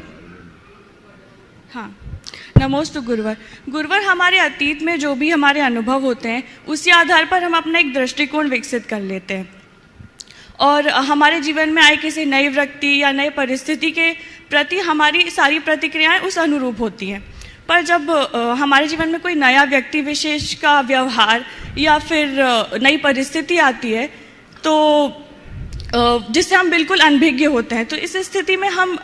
हाँ नमोस्तु गुरुवर। गुरुवर हमारे अतीत में जो भी हमारे अनुभव होते हैं उसी आधार पर हम अपना एक दृष्टिकोण विकसित कर लेते हैं, और हमारे जीवन में आए किसी नई व्यक्ति या नई परिस्थिति के प्रति हमारी सारी प्रतिक्रियाएं उस अनुरूप होती हैं। पर जब हमारे जीवन में कोई नया व्यक्ति विशेष का व्यवहार या फिर नई परिस्थिति आती है तो जिससे हम बिल्कुल अनभिज्ञ होते हैं, तो इस स्थिति में हम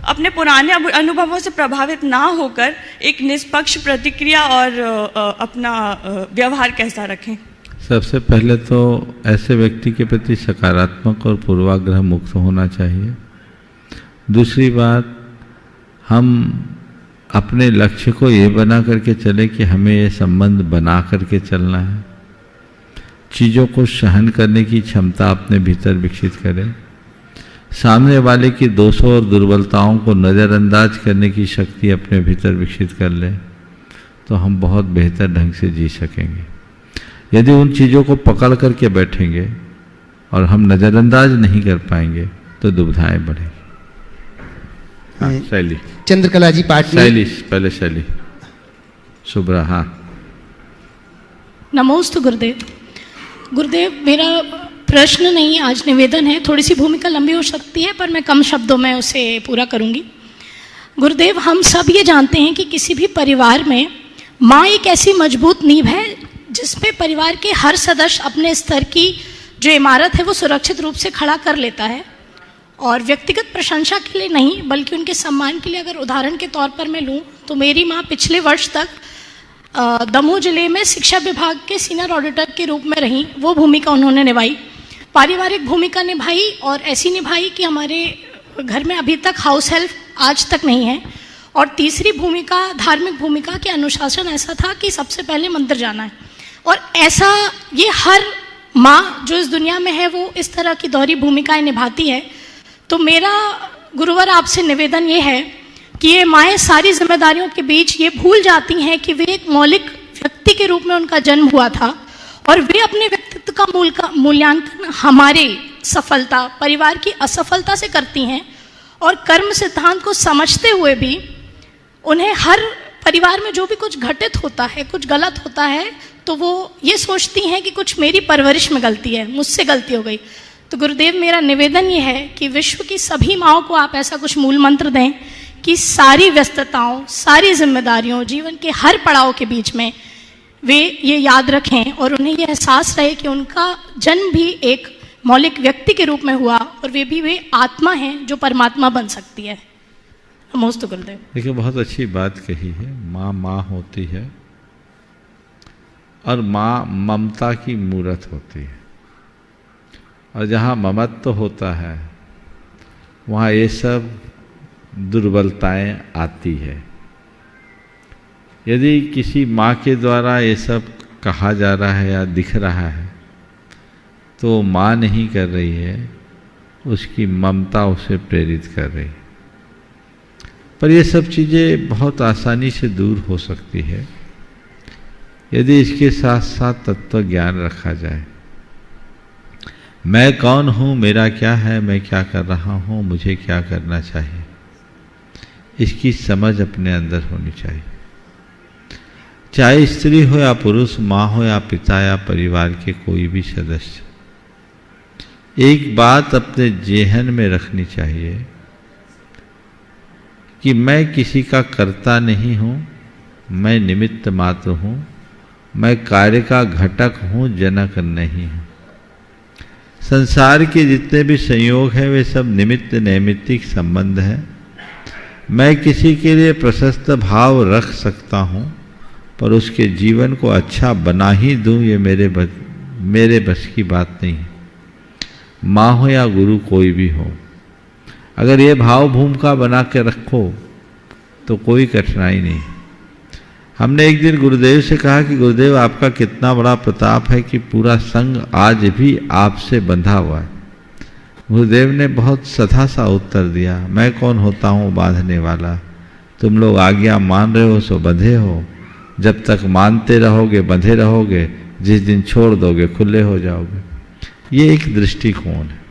अपने पुराने अनुभवों से प्रभावित ना होकर एक निष्पक्ष प्रतिक्रिया और अपना व्यवहार कैसा रखें? सबसे पहले तो ऐसे व्यक्ति के प्रति सकारात्मक और पूर्वाग्रह मुक्त होना चाहिए। दूसरी बात, हम अपने लक्ष्य को ये बना करके चले कि हमें ये संबंध बना करके चलना है। चीज़ों को सहन करने की क्षमता अपने भीतर विकसित करें। सामने वाले की दोषों और दुर्बलताओं को नज़रअंदाज करने की शक्ति अपने भीतर विकसित कर लें, तो हम बहुत बेहतर ढंग से जी सकेंगे। यदि उन चीज़ों को पकड़ करके बैठेंगे और हम नज़रअंदाज नहीं कर पाएंगे तो दुविधाएं बढ़ेंगी। हाँ, शैली चंद्रकला जी पाटनी। शैली पहले, शैली शुभ्रा। हाँ नमोस्तु गुरुदेव। गुरुदेव मेरा प्रश्न नहीं, आज निवेदन है। थोड़ी सी भूमिका लंबी हो सकती है पर मैं कम शब्दों में उसे पूरा करूंगी। गुरुदेव, हम सब ये जानते हैं कि किसी भी परिवार में माँ एक ऐसी मजबूत नींव है जिसमें परिवार के हर सदस्य अपने स्तर की जो इमारत है वो सुरक्षित रूप से खड़ा कर लेता है, और व्यक्तिगत प्रशंसा के लिए नहीं बल्कि उनके सम्मान के लिए अगर उदाहरण के तौर पर मैं लूँ तो मेरी माँ पिछले वर्ष तक दमोह जिले में शिक्षा विभाग के सीनियर ऑडिटर के रूप में रहीं। वो भूमिका उन्होंने निभाई, पारिवारिक भूमिका निभाई, और ऐसी निभाई कि हमारे घर में अभी तक हाउस हेल्प आज तक नहीं है। और तीसरी भूमिका धार्मिक भूमिका के अनुशासन ऐसा था कि सबसे पहले मंदिर जाना है, और ऐसा ये हर माँ जो इस दुनिया में है वो इस तरह की दोहरी भूमिकाएं निभाती है। तो मेरा गुरुवर आपसे निवेदन ये है कि ये माएँ सारी जिम्मेदारियों के बीच ये भूल जाती हैं कि वे एक मौलिक व्यक्ति के रूप में उनका जन्म हुआ था, और वे अपने व्यक्तित्व का मूल्यांकन हमारे सफलता परिवार की असफलता से करती हैं, और कर्म सिद्धांत को समझते हुए भी उन्हें हर परिवार में जो भी कुछ घटित होता है, कुछ गलत होता है, तो वो ये सोचती हैं कि कुछ मेरी परवरिश में गलती है, मुझसे गलती हो गई। तो गुरुदेव मेरा निवेदन ये है कि विश्व की सभी माँओं को आप ऐसा कुछ मूल मंत्र दें कि सारी व्यस्तताओं, सारी जिम्मेदारियों, जीवन के हर पड़ाव के बीच में वे ये याद रखें और उन्हें ये एहसास रहे कि उनका जन्म भी एक मौलिक व्यक्ति के रूप में हुआ और वे आत्मा हैं जो परमात्मा बन सकती है। नमोस्तु गुरुदेव। देखिए, बहुत अच्छी बात कही है। माँ होती है और माँ ममता की मूरत होती है, और जहाँ ममत्व होता है वहाँ ये सब दुर्बलताएं आती है। यदि किसी माँ के द्वारा ये सब कहा जा रहा है या दिख रहा है तो माँ नहीं कर रही है, उसकी ममता उसे प्रेरित कर रही है। पर ये सब चीज़ें बहुत आसानी से दूर हो सकती है यदि इसके साथ साथ तत्व ज्ञान रखा जाए। मैं कौन हूँ, मेरा क्या है, मैं क्या कर रहा हूँ, मुझे क्या करना चाहिए, इसकी समझ अपने अंदर होनी चाहिए। चाहे स्त्री हो या पुरुष, माँ हो या पिता या परिवार के कोई भी सदस्य, एक बात अपने जेहन में रखनी चाहिए कि मैं किसी का कर्ता नहीं हूँ, मैं निमित्त मात्र हूँ, मैं कार्य का घटक हूँ, जनक नहीं हूँ। संसार के जितने भी संयोग हैं वे सब निमित्त नैमित्तिक संबंध हैं। मैं किसी के लिए प्रशस्त भाव रख सकता हूँ, पर उसके जीवन को अच्छा बना ही दूँ ये मेरे बस की बात नहीं है। माँ हो या गुरु कोई भी हो, अगर ये भाव भूमिका बना के रखो तो कोई कठिनाई नहीं। हमने एक दिन गुरुदेव से कहा कि गुरुदेव, आपका कितना बड़ा प्रताप है कि पूरा संघ आज भी आपसे बंधा हुआ है। गुरुदेव ने बहुत सधा सा उत्तर दिया, मैं कौन होता हूँ बांधने वाला, तुम लोग आज्ञा मान रहे हो सो बंधे हो, जब तक मानते रहोगे बंधे रहोगे, जिस दिन छोड़ दोगे खुले हो जाओगे। ये एक दृष्टिकोण है।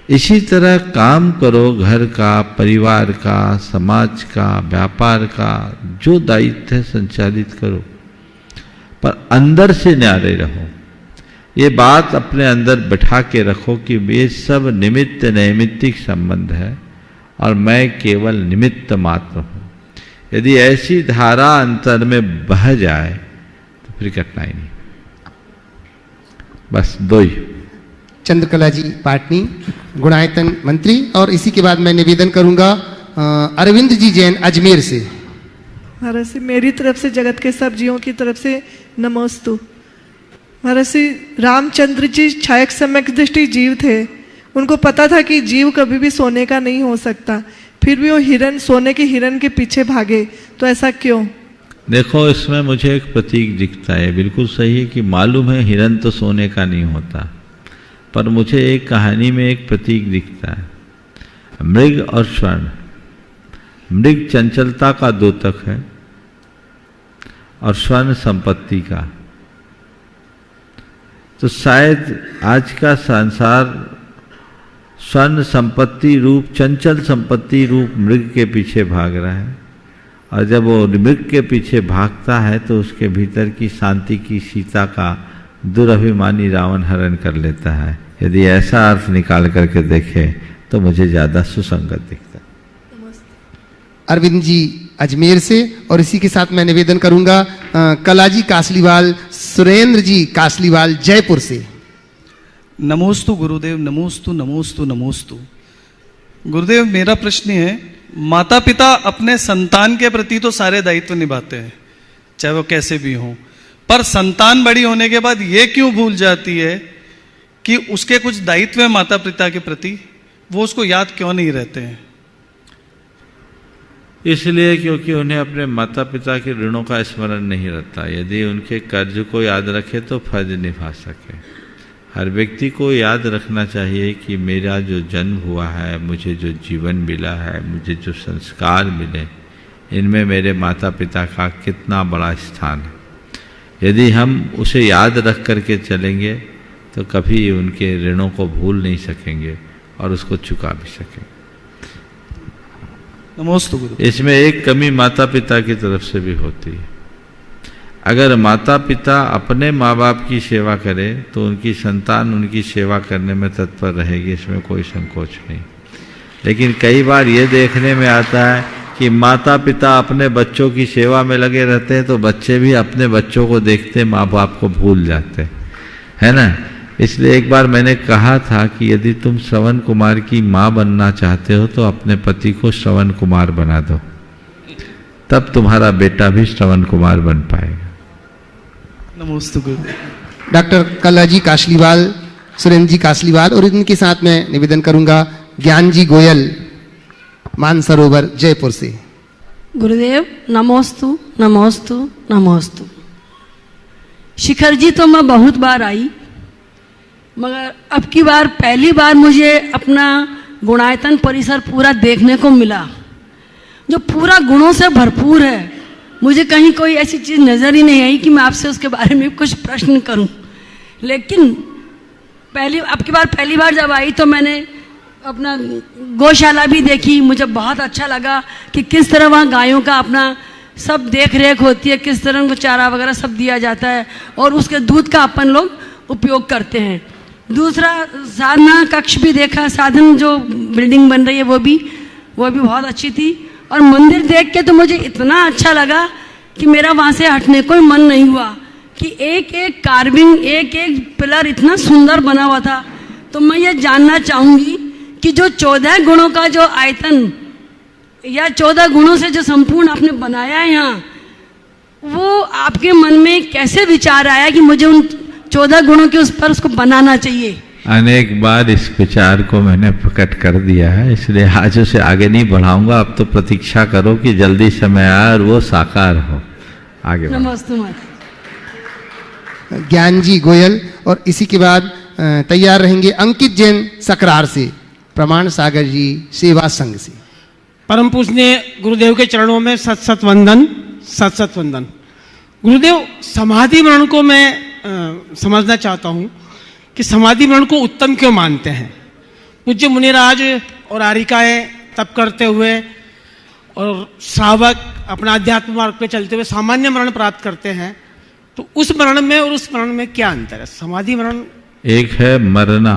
इसी तरह काम करो, घर का, परिवार का, समाज का, व्यापार का, जो दायित्व है संचालित करो, पर अंदर से न्यारे रहो। ये बात अपने अंदर बैठा के रखो कि ये सब निमित्त नैमित्तिक संबंध है और मैं केवल निमित्त मात्र हूँ। यदि ऐसी धारा अंतर में बह जाए तो फिर कठिनाई नहीं। बस दो ही। चंद्रकला जी पाटनी, गुणायतन मंत्री, और इसी के बाद मैं निवेदन करूंगा अरविंद जी जैन अजमेर से। महाराज जी, मेरी तरफ से जगत के सब जीवों की तरफ से नमोस्तु। महाराज जी, रामचंद्र जी क्षयक सम्यक दृष्टि जीव थे, उनको पता था कि जीव कभी भी सोने का नहीं हो सकता, फिर भी वो हिरण, सोने के हिरण के पीछे भागे, तो ऐसा क्यों? देखो, इसमें मुझे एक प्रतीक दिखता है। बिल्कुल सही है कि मालूम है हिरण तो सोने का नहीं होता, पर मुझे एक कहानी में एक प्रतीक दिखता है, मृग और स्वर्ण। मृग चंचलता का द्योतक है और स्वर्ण संपत्ति का। तो शायद आज का संसार स्वर्ण संपत्ति रूप, चंचल संपत्ति रूप मृग के पीछे भाग रहा है, और जब वो मृग के पीछे भागता है तो उसके भीतर की शांति की सीता का दुरभिमानी रावण हरण कर लेता है। यदि ऐसा अर्थ निकाल करके देखें तो मुझे ज़्यादा सुसंगत दिखता है। अरविंद जी अजमेर से, और इसी के साथ मैं निवेदन करूंगा कलाजी कासलीवाल, सुरेंद्र जी कासलीवाल जयपुर से। नमोस्तु गुरुदेव, नमोस्तु नमोस्तु नमोस्तु। गुरुदेव, मेरा प्रश्न है, माता पिता अपने संतान के प्रति तो सारे दायित्व निभाते हैं, चाहे वो कैसे भी हों, पर संतान बड़ी होने के बाद ये क्यों भूल जाती है कि उसके कुछ दायित्व है माता पिता के प्रति, वो उसको याद क्यों नहीं रहते हैं? इसलिए क्योंकि उन्हें अपने माता पिता के ऋणों का स्मरण नहीं रहता। यदि उनके कर्ज को याद रखे तो फर्ज निभा सके। हर व्यक्ति को याद रखना चाहिए कि मेरा जो जन्म हुआ है, मुझे जो जीवन मिला है, मुझे जो संस्कार मिले, इनमें मेरे माता पिता का कितना बड़ा स्थान है। यदि हम उसे याद रख करके चलेंगे तो कभी उनके ऋणों को भूल नहीं सकेंगे और उसको चुका भी सकेंगे। नमोस्तु गुरु। इसमें एक कमी माता पिता की तरफ से भी होती है। अगर माता पिता अपने माँ बाप की सेवा करें तो उनकी संतान उनकी सेवा करने में तत्पर रहेगी, इसमें कोई संकोच नहीं। लेकिन कई बार ये देखने में आता है कि माता पिता अपने बच्चों की सेवा में लगे रहते हैं तो बच्चे भी अपने बच्चों को देखते माँ बाप को भूल जाते हैं, है ना। इसलिए एक बार मैंने कहा था कि यदि तुम श्रवण कुमार की माँ बनना चाहते हो तो अपने पति को श्रवण कुमार बना दो, तब तुम्हारा बेटा भी श्रवण कुमार बन पाएगा। नमोस्तु गुरुदेव। डॉक्टर कलाजी कासलीवाल, सुरेंद्र जी कासलीवाल और इनके साथ मैं निवेदन करूंगा ज्ञान जी गोयल, मानसरोवर जयपुर से। गुरुदेव नमोस्तु नमोस्तु नमोस्तु। शिखर जी तो मैं बहुत बार आई, मगर अब की बार पहली बार मुझे अपना गुणायतन परिसर पूरा देखने को मिला, जो पूरा गुणों से भरपूर है। मुझे कहीं कोई ऐसी चीज़ नज़र ही नहीं आई कि मैं आपसे उसके बारे में कुछ प्रश्न करूं। लेकिन अब की बार पहली बार जब आई तो मैंने अपना गौशाला भी देखी। मुझे बहुत अच्छा लगा कि किस तरह वहाँ गायों का अपना सब देख रेख होती है, किस तरह उनको चारा वगैरह सब दिया जाता है और उसके दूध का अपन लोग उपयोग करते हैं। दूसरा साधना कक्ष भी देखा, साधन जो बिल्डिंग बन रही है वो भी बहुत अच्छी थी। और मंदिर देख के तो मुझे इतना अच्छा लगा कि मेरा वहाँ से हटने को मन नहीं हुआ कि एक एक कार्विंग, एक एक पिलर इतना सुंदर बना हुआ था। तो मैं ये जानना चाहूँगी कि जो 14 गुणों का जो आयतन या 14 गुणों से जो संपूर्ण आपने बनाया है यहाँ, वो आपके मन में कैसे विचार आया कि मुझे उन 14 गुणों के उस पर उसको बनाना चाहिए? अनेक बार इस विचार को मैंने प्रकट कर दिया है, इसलिए आज उसे आगे नहीं बढ़ाऊंगा। अब तो प्रतीक्षा करो कि जल्दी समय आए और वो साकार हो। आगे नमस्ते। ज्ञान जी गोयल और इसी के बाद तैयार रहेंगे अंकित जैन सकरार से, प्रमाण सागर जी सेवा संघ से। परम पूजनीय गुरुदेव के चरणों में सत सत वंदन, सत सत वंदन। गुरुदेव, समाधि मरण को मैं समझना चाहता हूँ कि समाधि मरण को उत्तम क्यों मानते हैं? पूज्य मुनिराज और आरिकाएं तप करते हुए और श्रावक अपना आध्यात्म मार्ग पे चलते हुए सामान्य मरण प्राप्त करते हैं, तो उस मरण में और उस मरण में क्या अंतर है? समाधि मरण एक है मरना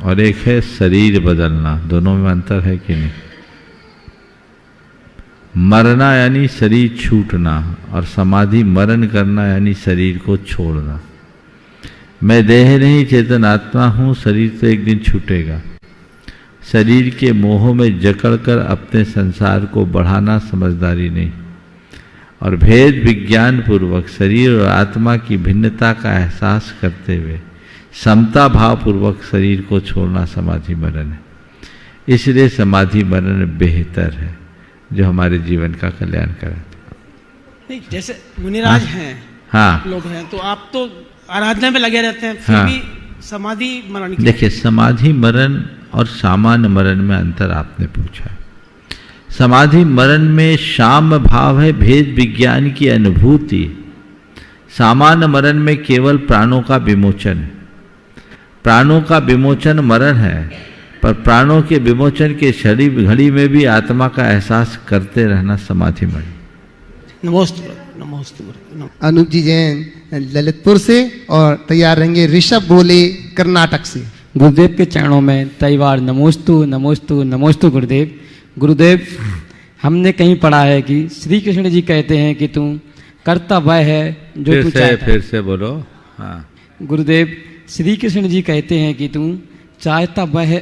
और एक है शरीर बदलना, दोनों में अंतर है कि नहीं? मरना यानी शरीर छूटना और समाधि मरण करना यानी शरीर को छोड़ना। मैं देह नहीं चेतन आत्मा हूँ, शरीर तो एक दिन छूटेगा। शरीर के मोह में जकड़कर अपने संसार को बढ़ाना समझदारी नहीं, और भेद विज्ञान पूर्वक शरीर और आत्मा की भिन्नता का एहसास करते हुए समता भाव पूर्वक शरीर को छोड़ना समाधि मरण है। इसलिए समाधि मरण बेहतर है, जो हमारे जीवन का कल्याण कराता। नहीं, जैसे मुनिराज हैं, हाँ लोग हैं, तो आप तो आराधना में लगे रहते हैं, फिर भी समाधि मरण की। देखिए, समाधि मरण और सामान्य मरण में अंतर आपने पूछा। समाधि मरण में शाम भाव है, भेद विज्ञान की अनुभूति। सामान्य मरण में केवल प्राणों का विमोचन है। प्राणों का विमोचन मरण है, पर प्राणों के विमोचन के शरीर घड़ी में भी आत्मा का एहसास करते रहना समाधि मरण। नमोस्तु नमोस्तु। अनूप जी जैन ललितपुर से और तैयार रहेंगे ऋषभ बोले कर्नाटक से। गुरुदेव के चरणों में कई बार नमोस्तु नमोस्तु नमोस्तु गुरुदेव। गुरुदेव, हमने कहीं पढ़ा है कि श्री कृष्ण जी कहते हैं कि तू करता वह है जो तू चाहता है। फिर से बोलो। हाँ गुरुदेव, श्री कृष्ण जी कहते हैं कि तू चाहता वह है,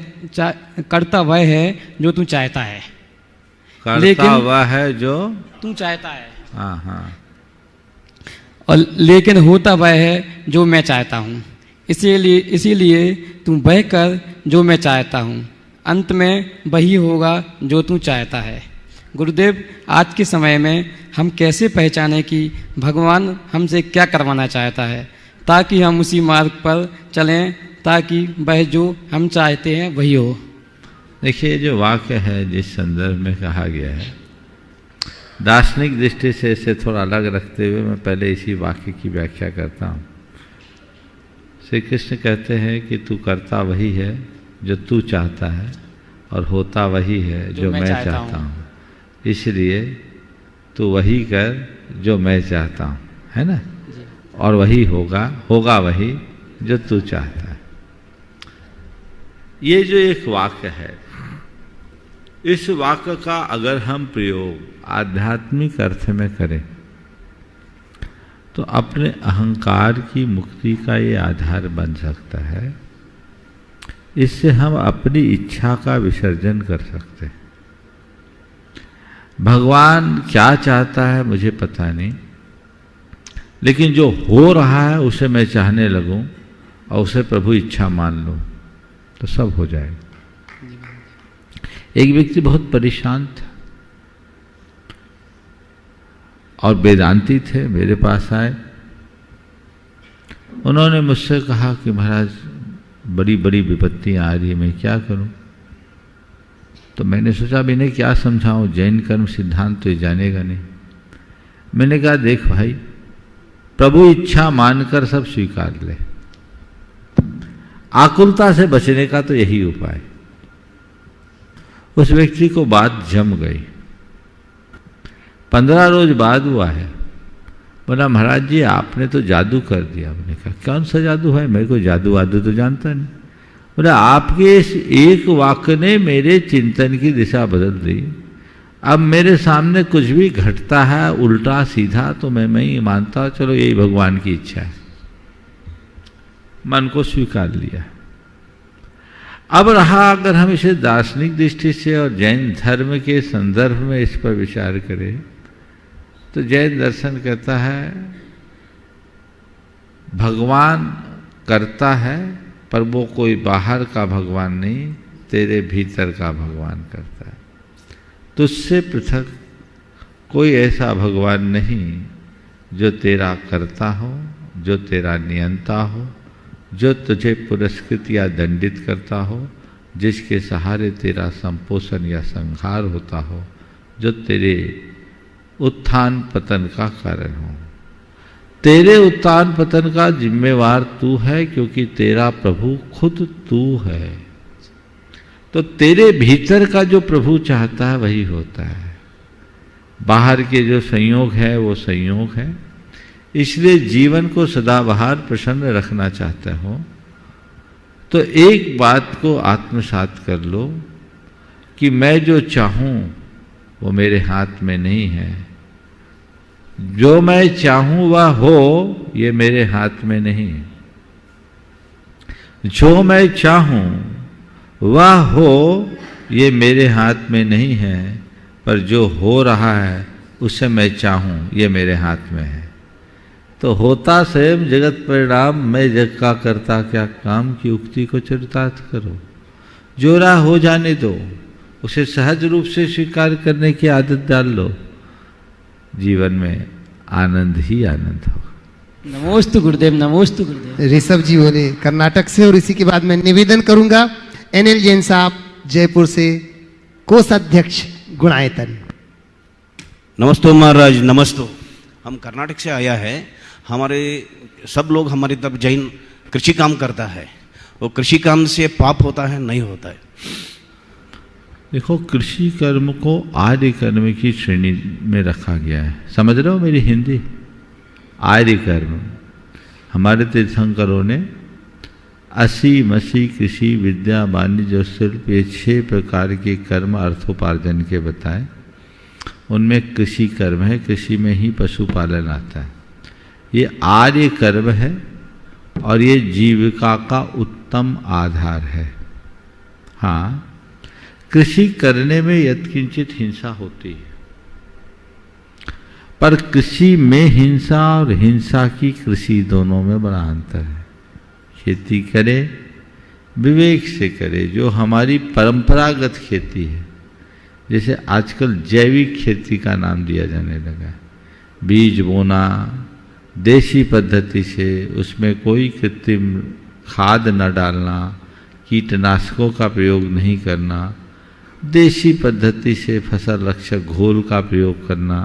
करता वह है जो तू चाहता है, करता वह है जो तू चाहता है। हाँ हाँ। और लेकिन होता वह है जो मैं चाहता हूँ। इसीलिए तू वह कर जो मैं चाहता हूँ, अंत में वही होगा जो तू चाहता है। गुरुदेव, आज के समय में हम कैसे पहचाने कि भगवान हमसे क्या करवाना चाहता है, ताकि हम उसी मार्ग पर चलें, ताकि वह जो हम चाहते हैं वही हो। देखिए, जो वाक्य है जिस संदर्भ में कहा गया है, दार्शनिक दृष्टि से इसे थोड़ा अलग रखते हुए मैं पहले इसी वाक्य की व्याख्या करता हूँ। श्री कृष्ण कहते हैं कि तू करता वही है जो तू चाहता है, और होता वही है जो मैं चाहता हूँ। इसलिए तू वही कर जो मैं चाहता हूँ, है ना? और वही होगा वही जो तू चाहता है। ये जो एक वाक्य है, इस वाक्य का अगर हम प्रयोग आध्यात्मिक अर्थ में करें तो अपने अहंकार की मुक्ति का ये आधार बन सकता है। इससे हम अपनी इच्छा का विसर्जन कर सकते हैं। भगवान क्या चाहता है मुझे पता नहीं, लेकिन जो हो रहा है उसे मैं चाहने लगूं और उसे प्रभु इच्छा मान लूं तो सब हो जाएगा। एक व्यक्ति बहुत परेशान था और वेदांती थे, मेरे पास आए। उन्होंने मुझसे कहा कि महाराज बड़ी बड़ी विपत्तियां आ रही है, मैं क्या करूं? तो मैंने सोचा अब इन्हें क्या समझाऊं, जैन कर्म सिद्धांत तो ये जानेगा नहीं। मैंने कहा देख भाई, प्रभु इच्छा मानकर सब स्वीकार ले। आकुलता से बचने का तो यही उपाय। उस व्यक्ति को बात जम गई। 15 रोज बाद हुआ है, बोला महाराज जी आपने तो जादू कर दिया। मैंने कहा कौन सा जादू है, मेरे को जादू वादू तो जानता नहीं। बोला आपके इस एक वाक्य ने मेरे चिंतन की दिशा बदल दी। अब मेरे सामने कुछ भी घटता है उल्टा सीधा तो मैं ही मानता, चलो यही भगवान की इच्छा है। मन को स्वीकार लिया। अब रहा अगर हम इसे दार्शनिक दृष्टि से और जैन धर्म के संदर्भ में इस पर विचार करें तो जैन दर्शन कहता है भगवान करता है पर वो कोई बाहर का भगवान नहीं, तेरे भीतर का भगवान करता है। तुझसे पृथक कोई ऐसा भगवान नहीं जो तेरा करता हो, जो तेरा नियंता हो, जो तुझे पुरस्कृत या दंडित करता हो, जिसके सहारे तेरा संपोषण या संहार होता हो, जो तेरे उत्थान पतन का कारण हो। तेरे उत्थान पतन का जिम्मेवार तू है क्योंकि तेरा प्रभु खुद तू है। तो तेरे भीतर का जो प्रभु चाहता है वही होता है। बाहर के जो संयोग है वो संयोग है। इसलिए जीवन को सदाबहार प्रसन्न रखना चाहते हो तो एक बात को आत्मसात कर लो कि मैं जो चाहूं वो मेरे हाथ में नहीं है। जो मैं चाहूं वह हो ये मेरे हाथ में नहीं। जो मैं चाहूं वह हो ये मेरे हाथ में नहीं है, पर जो हो रहा है उसे मैं चाहूं ये मेरे हाथ में है। तो होता स्वयं जगत परिणाम, मैं जग का करता क्या काम की उक्ति को चरितार्थ करो। जो रहा हो जाने दो, उसे सहज रूप से स्वीकार करने की आदत डाल लो, जीवन में आनंद ही आनंद होगा। नमोस्तु गुरुदेव, नमोस्तु गुरुदेव। ऋषभ जी बोले कर्नाटक से, और इसी के बाद मैं निवेदन करूंगा एनएल जैन साहब जयपुर से, कोषाध्यक्ष गुणायतन। नमस्ते महाराज, नमस्ते। हम कर्नाटक से आया है। हमारे सब लोग हमारी तरफ जैन कृषि काम करता है। वो कृषि काम से पाप होता है नहीं होता है? देखो, कृषि कर्म को आर्य कर्म की श्रेणी में रखा गया है। समझ रहे हो मेरी हिंदी? आर्य कर्म। हमारे तीर्थंकरों ने 80 मसी कृषि विद्या वाणिज्य और शिल्प ये 6 प्रकार के कर्म अर्थोपार्जन के बताए। उनमें कृषि कर्म है, कृषि में ही पशुपालन आता है। ये आर्य कर्म है और ये जीविका का उत्तम आधार है। हाँ, कृषि करने में यत्किंचित हिंसा होती है, पर कृषि में हिंसा और हिंसा की कृषि दोनों में बड़ा अंतर है। खेती करे विवेक से करे, जो हमारी परंपरागत खेती है, जैसे आजकल जैविक खेती का नाम दिया जाने लगा है। बीज बोना देशी पद्धति से, उसमें कोई कृत्रिम खाद न डालना, कीटनाशकों का प्रयोग नहीं करना, देशी पद्धति से फसल रक्षक घोल का प्रयोग करना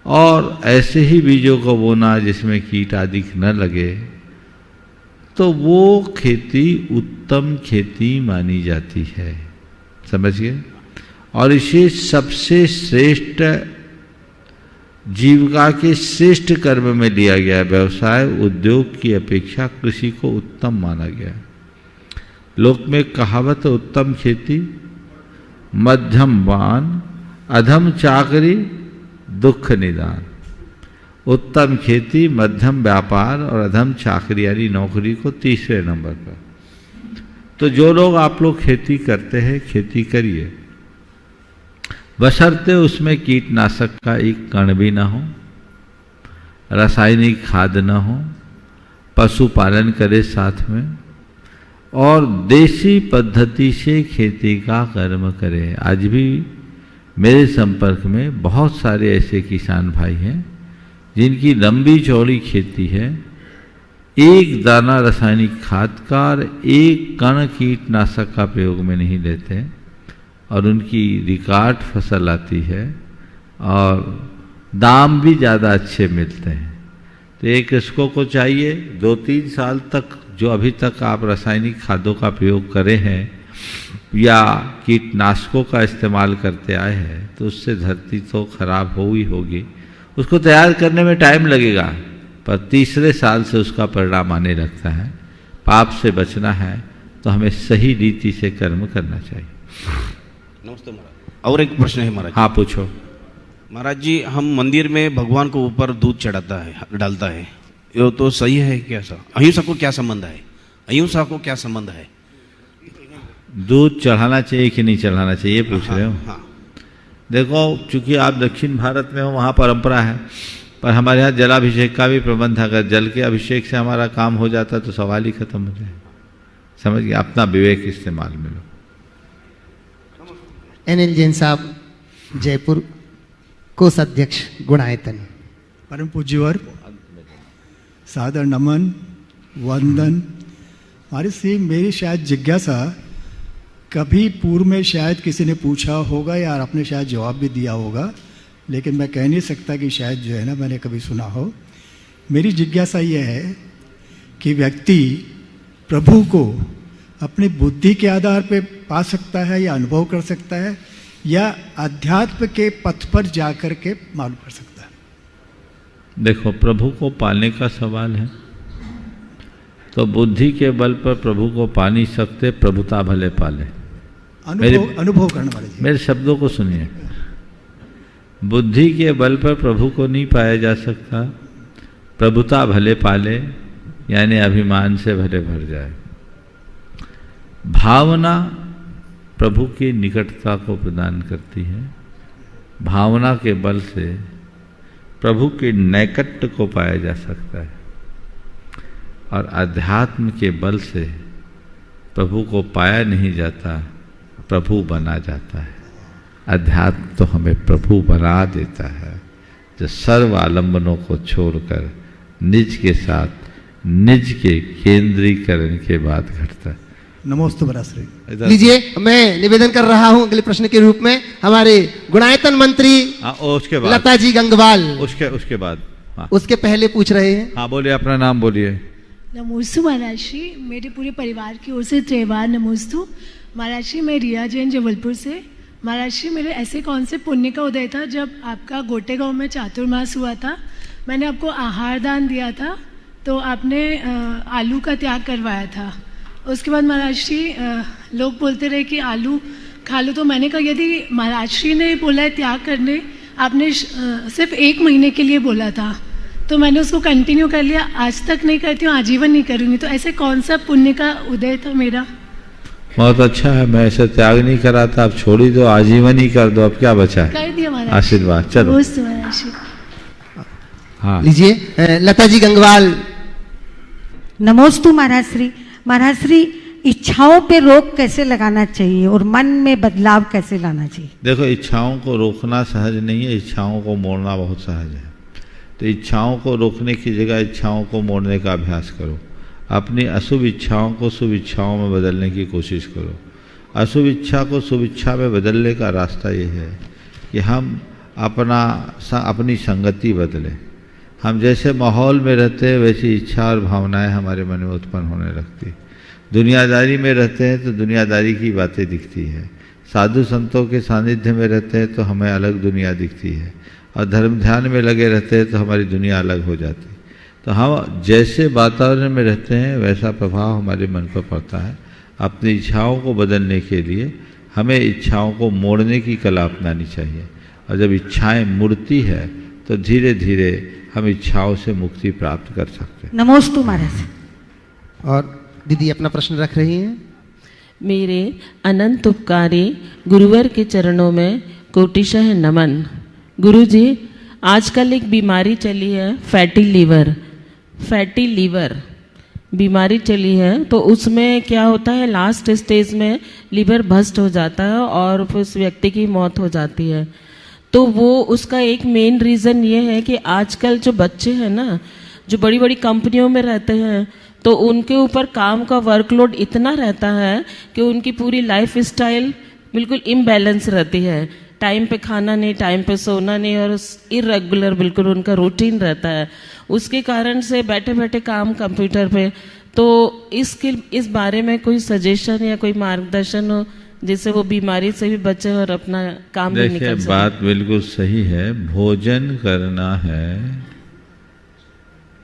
और ऐसे ही बीजों को बोना जिसमें कीट आदि न लगे, तो वो खेती उत्तम खेती मानी जाती है। समझिए? और इसे सबसे श्रेष्ठ जीविका के श्रेष्ठ कर्म में लिया गया। व्यवसाय उद्योग की अपेक्षा कृषि को उत्तम माना गया। लोक में कहावत, उत्तम खेती मध्यम वान, अधम चाकरी दुख निदान। उत्तम खेती, मध्यम व्यापार और अधम चाकरी यानी नौकरी को तीसरे नंबर पर। तो जो लोग आप लोग खेती करते हैं, खेती करिए, बशर्ते उसमें कीटनाशक का एक कण भी ना हो, रासायनिक खाद ना हो, पशुपालन करे साथ में, और देसी पद्धति से खेती का कर्म करे। आज भी मेरे संपर्क में बहुत सारे ऐसे किसान भाई हैं जिनकी लंबी चौड़ी खेती है, एक दाना रासायनिक खाद का और एक कण कीटनाशक का प्रयोग में नहीं लेते, और उनकी रिकॉर्ड फसल आती है और दाम भी ज़्यादा अच्छे मिलते हैं। तो एक कृषकों को चाहिए 2-3 साल तक जो अभी तक आप रासायनिक खादों का प्रयोग करे हैं या कीटनाशकों का इस्तेमाल करते आए हैं, तो उससे धरती तो खराब हो ही होगी, उसको तैयार करने में टाइम लगेगा, पर तीसरे साल से उसका परिणाम आने लगता है। पाप से बचना है तो हमें सही रीति से कर्म करना चाहिए। नमस्ते महाराज, और एक प्रश्न है महाराज। हाँ पूछो। महाराज जी, हम मंदिर में भगवान को ऊपर दूध चढ़ाता है, डालता है, ये तो सही है क्या? सर अहिंसा को क्या संबंध है? अहिंसा को क्या संबंध है? दूध चढ़ाना चाहिए कि नहीं चढ़ाना चाहिए, ये पूछ रहे हो? हाँ। देखो, चूंकि आप दक्षिण भारत में हो, वहाँ परंपरा है, पर हमारे यहाँ जलाभिषेक का भी प्रबंध है। अगर जल के अभिषेक से हमारा काम हो जाता तो सवाल ही खत्म हो जाए। समझ गए? अपना विवेक इस्तेमाल में लो। एनएल जैन साहब, जयपुर, कोषाध्यक्ष गुणायतन। परम पूज्यवर, सादर नमन, वंदन। हमारी सी मेरी शायद जिज्ञासा, कभी पूर्व में शायद किसी ने पूछा होगा या आपने शायद जवाब भी दिया होगा, लेकिन मैं कह नहीं सकता कि शायद जो है ना मैंने कभी सुना हो। मेरी जिज्ञासा ये है कि व्यक्ति प्रभु को अपनी बुद्धि के आधार पे पा सकता है या अनुभव कर सकता है, या अध्यात्म के पथ पर जाकर के मालूम कर सकता है? देखो, प्रभु को पाने का सवाल है तो बुद्धि के बल पर प्रभु को पा नहीं सकते, प्रभुता भले पाले। अनुभव करने वाले जी। मेरे शब्दों को सुनिए। बुद्धि के बल पर प्रभु को नहीं पाया जा सकता, प्रभुता भले पाले यानी अभिमान से भले भर जाए। भावना प्रभु की निकटता को प्रदान करती है, भावना के बल से प्रभु के नैकट्य को पाया जा सकता है, और अध्यात्म के बल से प्रभु को पाया नहीं जाता, प्रभु बना जाता है। अध्यात्म तो हमें प्रभु बना देता है, जो सर्व आलंबनों को छोड़कर निज के साथ निज के केंद्रीकरण के बाद घटता है। नमोस्तु बराश्री। लीजिए, मैं निवेदन कर रहा हूं अगले प्रश्न के रूप में हमारे गुणायतन मंत्री उसके बाद लता जी गंगवाल। उसके बाद हाँ। उसके पहले पूछ रहे हैं। हाँ बोलिए, अपना नाम बोलिए। नमोस्तु महाराज श्री, मेरे पूरे परिवार की ओर से त्रिवार नमोस्तु। महाराज श्री, मैं रिया जैन जबलपुर से। महाराज श्री, मेरे ऐसे कौन से पुण्य का उदय था जब आपका गोटे गांव में चातुर्मास हुआ था, मैंने आपको आहार दान दिया था, तो आपने आलू का त्याग करवाया था। उसके बाद महाराज श्री लोग बोलते रहे कि आलू खा लो, तो मैंने कहा यदि महाराज श्री ने बोला है त्याग करने, आपने सिर्फ 1 महीने के लिए बोला था, तो मैंने उसको कंटिन्यू कर लिया। आज तक नहीं करती हूँ, आजीवन नहीं करूँगी। तो ऐसे कौन सा पुण्य का उदय था मेरा? बहुत अच्छा है, मैं ऐसे त्याग नहीं करा था, आप छोड़ी दो, आजीवन ही कर दो, अब क्या बचा है? कर दिया महाराज। आशीर्वाद। चलो महाराज श्री। हाँ लीजिए, लता जी गंगवाल। नमोस्तु महाराज श्री। महाराज श्री, इच्छाओं पे रोक कैसे लगाना चाहिए और मन में बदलाव कैसे लाना चाहिए? देखो, इच्छाओं को रोकना सहज नहीं है, इच्छाओं को मोड़ना बहुत सहज है। तो इच्छाओं को रोकने की जगह इच्छाओं को मोड़ने का अभ्यास करो। अपनी अशुभ इच्छाओं को शुभ इच्छाओं में बदलने की कोशिश करो। अशुभ इच्छा को शुभ इच्छा में बदलने का रास्ता ये है कि हम अपनी संगति बदलें। हम जैसे माहौल में रहते हैं वैसी इच्छा और भावनाएं हमारे मन में उत्पन्न होने लगती। दुनियादारी में रहते हैं तो दुनियादारी की बातें दिखती है, साधु संतों के सानिध्य में रहते हैं तो हमें अलग दुनिया दिखती है, और धर्म ध्यान में लगे रहते हैं तो हमारी दुनिया अलग हो जाती है। तो हम जैसे वातावरण में रहते हैं वैसा प्रभाव हमारे मन पर पड़ता है। अपनी इच्छाओं को बदलने के लिए हमें इच्छाओं को मोड़ने की कला अपनानी चाहिए, और जब इच्छाएं मुड़ती है तो धीरे धीरे हम इच्छाओं से मुक्ति प्राप्त कर सकते हैं। नमोस्तु महाराज। और दीदी अपना प्रश्न रख रही हैं। मेरे अनंत उपकारी गुरुवर के चरणों में कोटिशः नमन। गुरुजी, आजकल एक बीमारी चली है, फैटी लीवर बीमारी चली है। तो उसमें क्या होता है, लास्ट स्टेज में लीवर भस्ट हो जाता है और फिर उस व्यक्ति की मौत हो जाती है। तो वो उसका एक मेन रीज़न ये है कि आजकल जो बच्चे हैं ना, जो बड़ी बड़ी कंपनियों में रहते हैं, तो उनके ऊपर काम का वर्कलोड इतना रहता है कि उनकी पूरी लाइफ स्टाइल बिल्कुल इम्बैलेंस रहती है। टाइम पे खाना नहीं, टाइम पे सोना नहीं, और इरेगुलर बिल्कुल उनका रूटीन रहता है। उसके कारण से बैठे बैठे काम कंप्यूटर पे। तो इस बारे में कोई सजेशन या कोई मार्गदर्शन हो जिससे वो बीमारी से भी बचे और अपना काम भी निकल सके। बात बिल्कुल सही है। भोजन करना है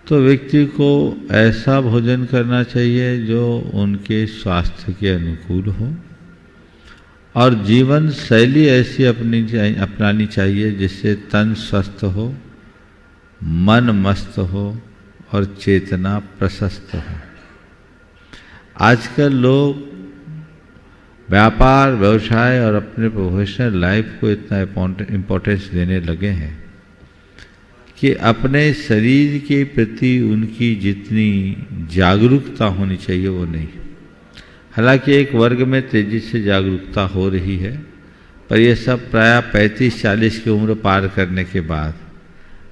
तो व्यक्ति को ऐसा भोजन करना चाहिए जो उनके स्वास्थ्य के अनुकूल हो, और जीवन शैली ऐसी अपनानी चाहिए जिससे तन स्वस्थ हो, मन मस्त हो और चेतना प्रशस्त हो। आजकल लोग व्यापार, व्यवसाय और अपने प्रोफेशनल लाइफ को इतना इम्पोर्टेंस देने लगे हैं कि अपने शरीर के प्रति उनकी जितनी जागरूकता होनी चाहिए वो नहीं। हालांकि एक वर्ग में तेजी से जागरूकता हो रही है, पर यह सब प्रायः 35-40 की उम्र पार करने के बाद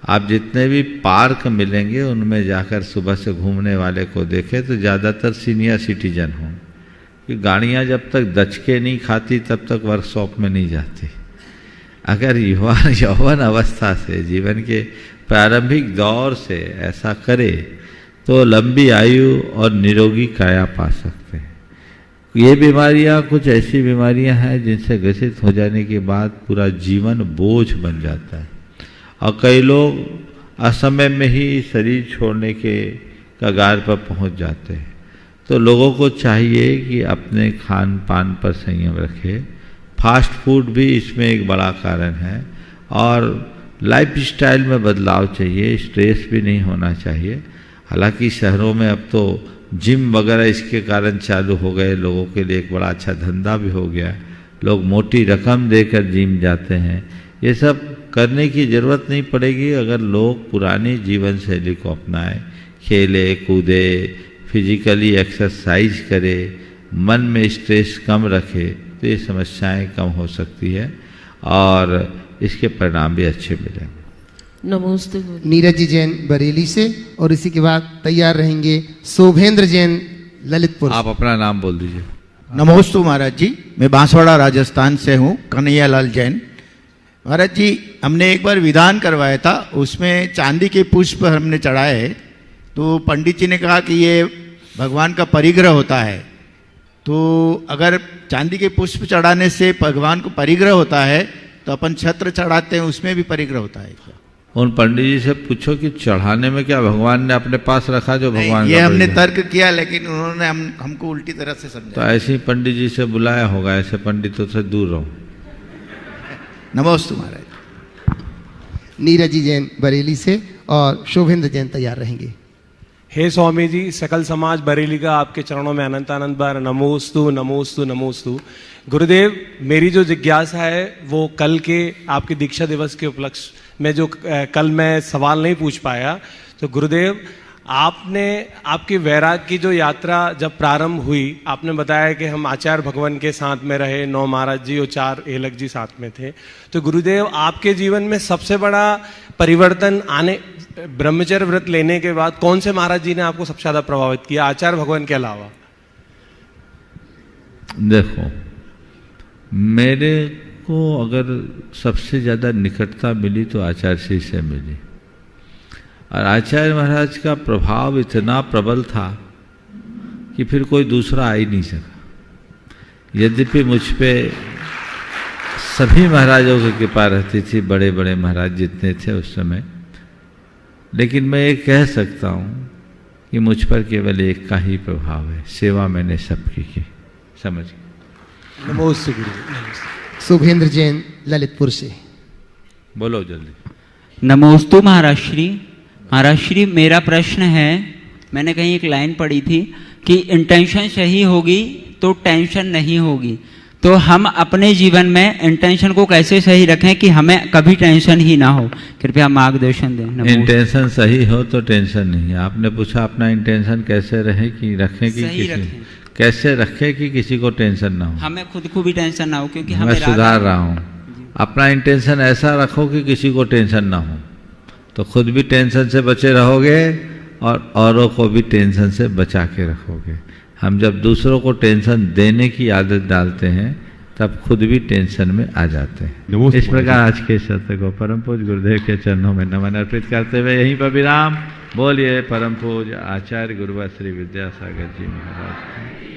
आप जितने भी पार्क मिलेंगे उनमें जाकर सुबह से घूमने वाले को देखें तो ज़्यादातर सीनियर सिटीजन हों, कि गाड़ियाँ जब तक दचके नहीं खाती तब तक वर्कशॉप में नहीं जाती। अगर यौवन अवस्था से, जीवन के प्रारंभिक दौर से ऐसा करे तो लंबी आयु और निरोगी काया पा सकते हैं। ये बीमारियां कुछ ऐसी बीमारियां हैं जिनसे ग्रसित हो जाने के बाद पूरा जीवन बोझ बन जाता है, और कई लोग असमय में ही शरीर छोड़ने के कगार पर पहुंच जाते हैं। तो लोगों को चाहिए कि अपने खान पान पर संयम रखें। फास्ट फूड भी इसमें एक बड़ा कारण है, और लाइफ स्टाइल में बदलाव चाहिए। स्ट्रेस भी नहीं होना चाहिए। हालांकि शहरों में अब तो जिम वगैरह इसके कारण चालू हो गए, लोगों के लिए एक बड़ा अच्छा धंधा भी हो गया। लोग मोटी रकम देकर जिम जाते हैं। ये सब करने की ज़रूरत नहीं पड़ेगी अगर लोग पुरानी जीवन शैली को अपनाएं, खेले कूदे, फिजिकली एक्सरसाइज करे, मन में स्ट्रेस कम रखे, तो ये समस्याएं कम हो सकती है और इसके परिणाम भी अच्छे मिलेंगे। नमस्ते। नीरज जी जैन बरेली से, और इसी के बाद तैयार रहेंगे शोभेंद्र जैन ललितपुर। आप अपना नाम बोल दीजिए। नमोस्तु महाराज जी, मैं बांसवाड़ा राजस्थान से हूँ, कन्हैयालाल जैन। महाराज जी, हमने एक बार विधान करवाया था, उसमें चांदी के पुष्प हमने चढ़ाए, तो पंडित जी ने कहा कि ये भगवान का परिग्रह होता है। तो अगर चांदी के पुष्प चढ़ाने से भगवान को परिग्रह होता है तो अपन छत्र चढ़ाते हैं, उसमें भी परिग्रह होता है क्या? उन पंडित जी से पूछो कि चढ़ाने में क्या भगवान ने अपने पास रखा जो भगवान ये हमने तर्क किया, लेकिन उन्होंने हमको उल्टी तरह से समझा। तो ऐसे ही पंडित जी से बुलाया होगा, ऐसे पंडितों से दूर रहो। नमस्ते महाराज। नीरज जी जैन बरेली से, और शोभेंद्र जैन तैयार रहेंगे। हे स्वामी जी, सकल समाज बरेली का आपके चरणों में अनंत आनंद बार नमोस्तु नमोस्तु नमोस्तु। गुरुदेव, मेरी जो जिज्ञासा है वो कल के आपके दीक्षा दिवस के उपलक्ष्य में जो कल मैं सवाल नहीं पूछ पाया, तो गुरुदेव आपने आपकी वैराग की जो यात्रा जब प्रारंभ हुई, आपने बताया कि हम आचार्य भगवान के साथ में रहे, 9 महाराज जी और 4 एलक जी साथ में थे। तो गुरुदेव, आपके जीवन में सबसे बड़ा परिवर्तन आने, ब्रह्मचर्य व्रत लेने के बाद कौन से महाराज जी ने आपको सबसे ज्यादा प्रभावित किया आचार्य भगवान के अलावा? देखो, मेरे को अगर सबसे ज़्यादा निकटता मिली तो आचार्य श्री से मिली, और आचार्य महाराज का प्रभाव इतना प्रबल था कि फिर कोई दूसरा आ ही नहीं सका। यद्यपि मुझ पे सभी महाराजों की कृपा रहती थी, बड़े बड़े महाराज जितने थे उस समय, लेकिन मैं ये कह सकता हूँ कि मुझ पर केवल एक का ही प्रभाव है, सेवा मैंने सबकी की। समझ गए? नमोस्तु गुरु। शुभेंद्र जैन ललितपुर से। बोलो जल्दी। नमोस्तु महाराज श्री। महाराज श्री, मेरा प्रश्न है, मैंने कहीं एक लाइन पढ़ी थी कि इंटेंशन सही होगी तो टेंशन नहीं होगी। तो हम अपने जीवन में इंटेंशन को कैसे सही रखें कि हमें कभी टेंशन ही ना हो? कृपया मार्गदर्शन दें। इंटेंशन सही हो तो टेंशन नहीं है। आपने पूछा अपना इंटेंशन कैसे रहे कि रखें कि सही किसी रखें। कैसे रखें कि किसी को टेंशन ना हो। हमें खुद को भी टेंशन ना हो, क्योंकि मैं हमें सुधार रहा हूँ। अपना इंटेंशन ऐसा रखो कि किसी को टेंशन ना हो, तो खुद भी टेंशन से बचे रहोगे और औरों को भी टेंशन से बचा के रखोगे। हम जब दूसरों को टेंशन देने की आदत डालते हैं तब खुद भी टेंशन में आ जाते हैं। इस प्रकार आज के सत्र को परम पूज्य गुरुदेव के चरणों में नमन अर्पित करते हुए यहीं पर विराम। बोलिए परम पूज्य आचार्य गुरुवर श्री विद्यासागर जी महाराज।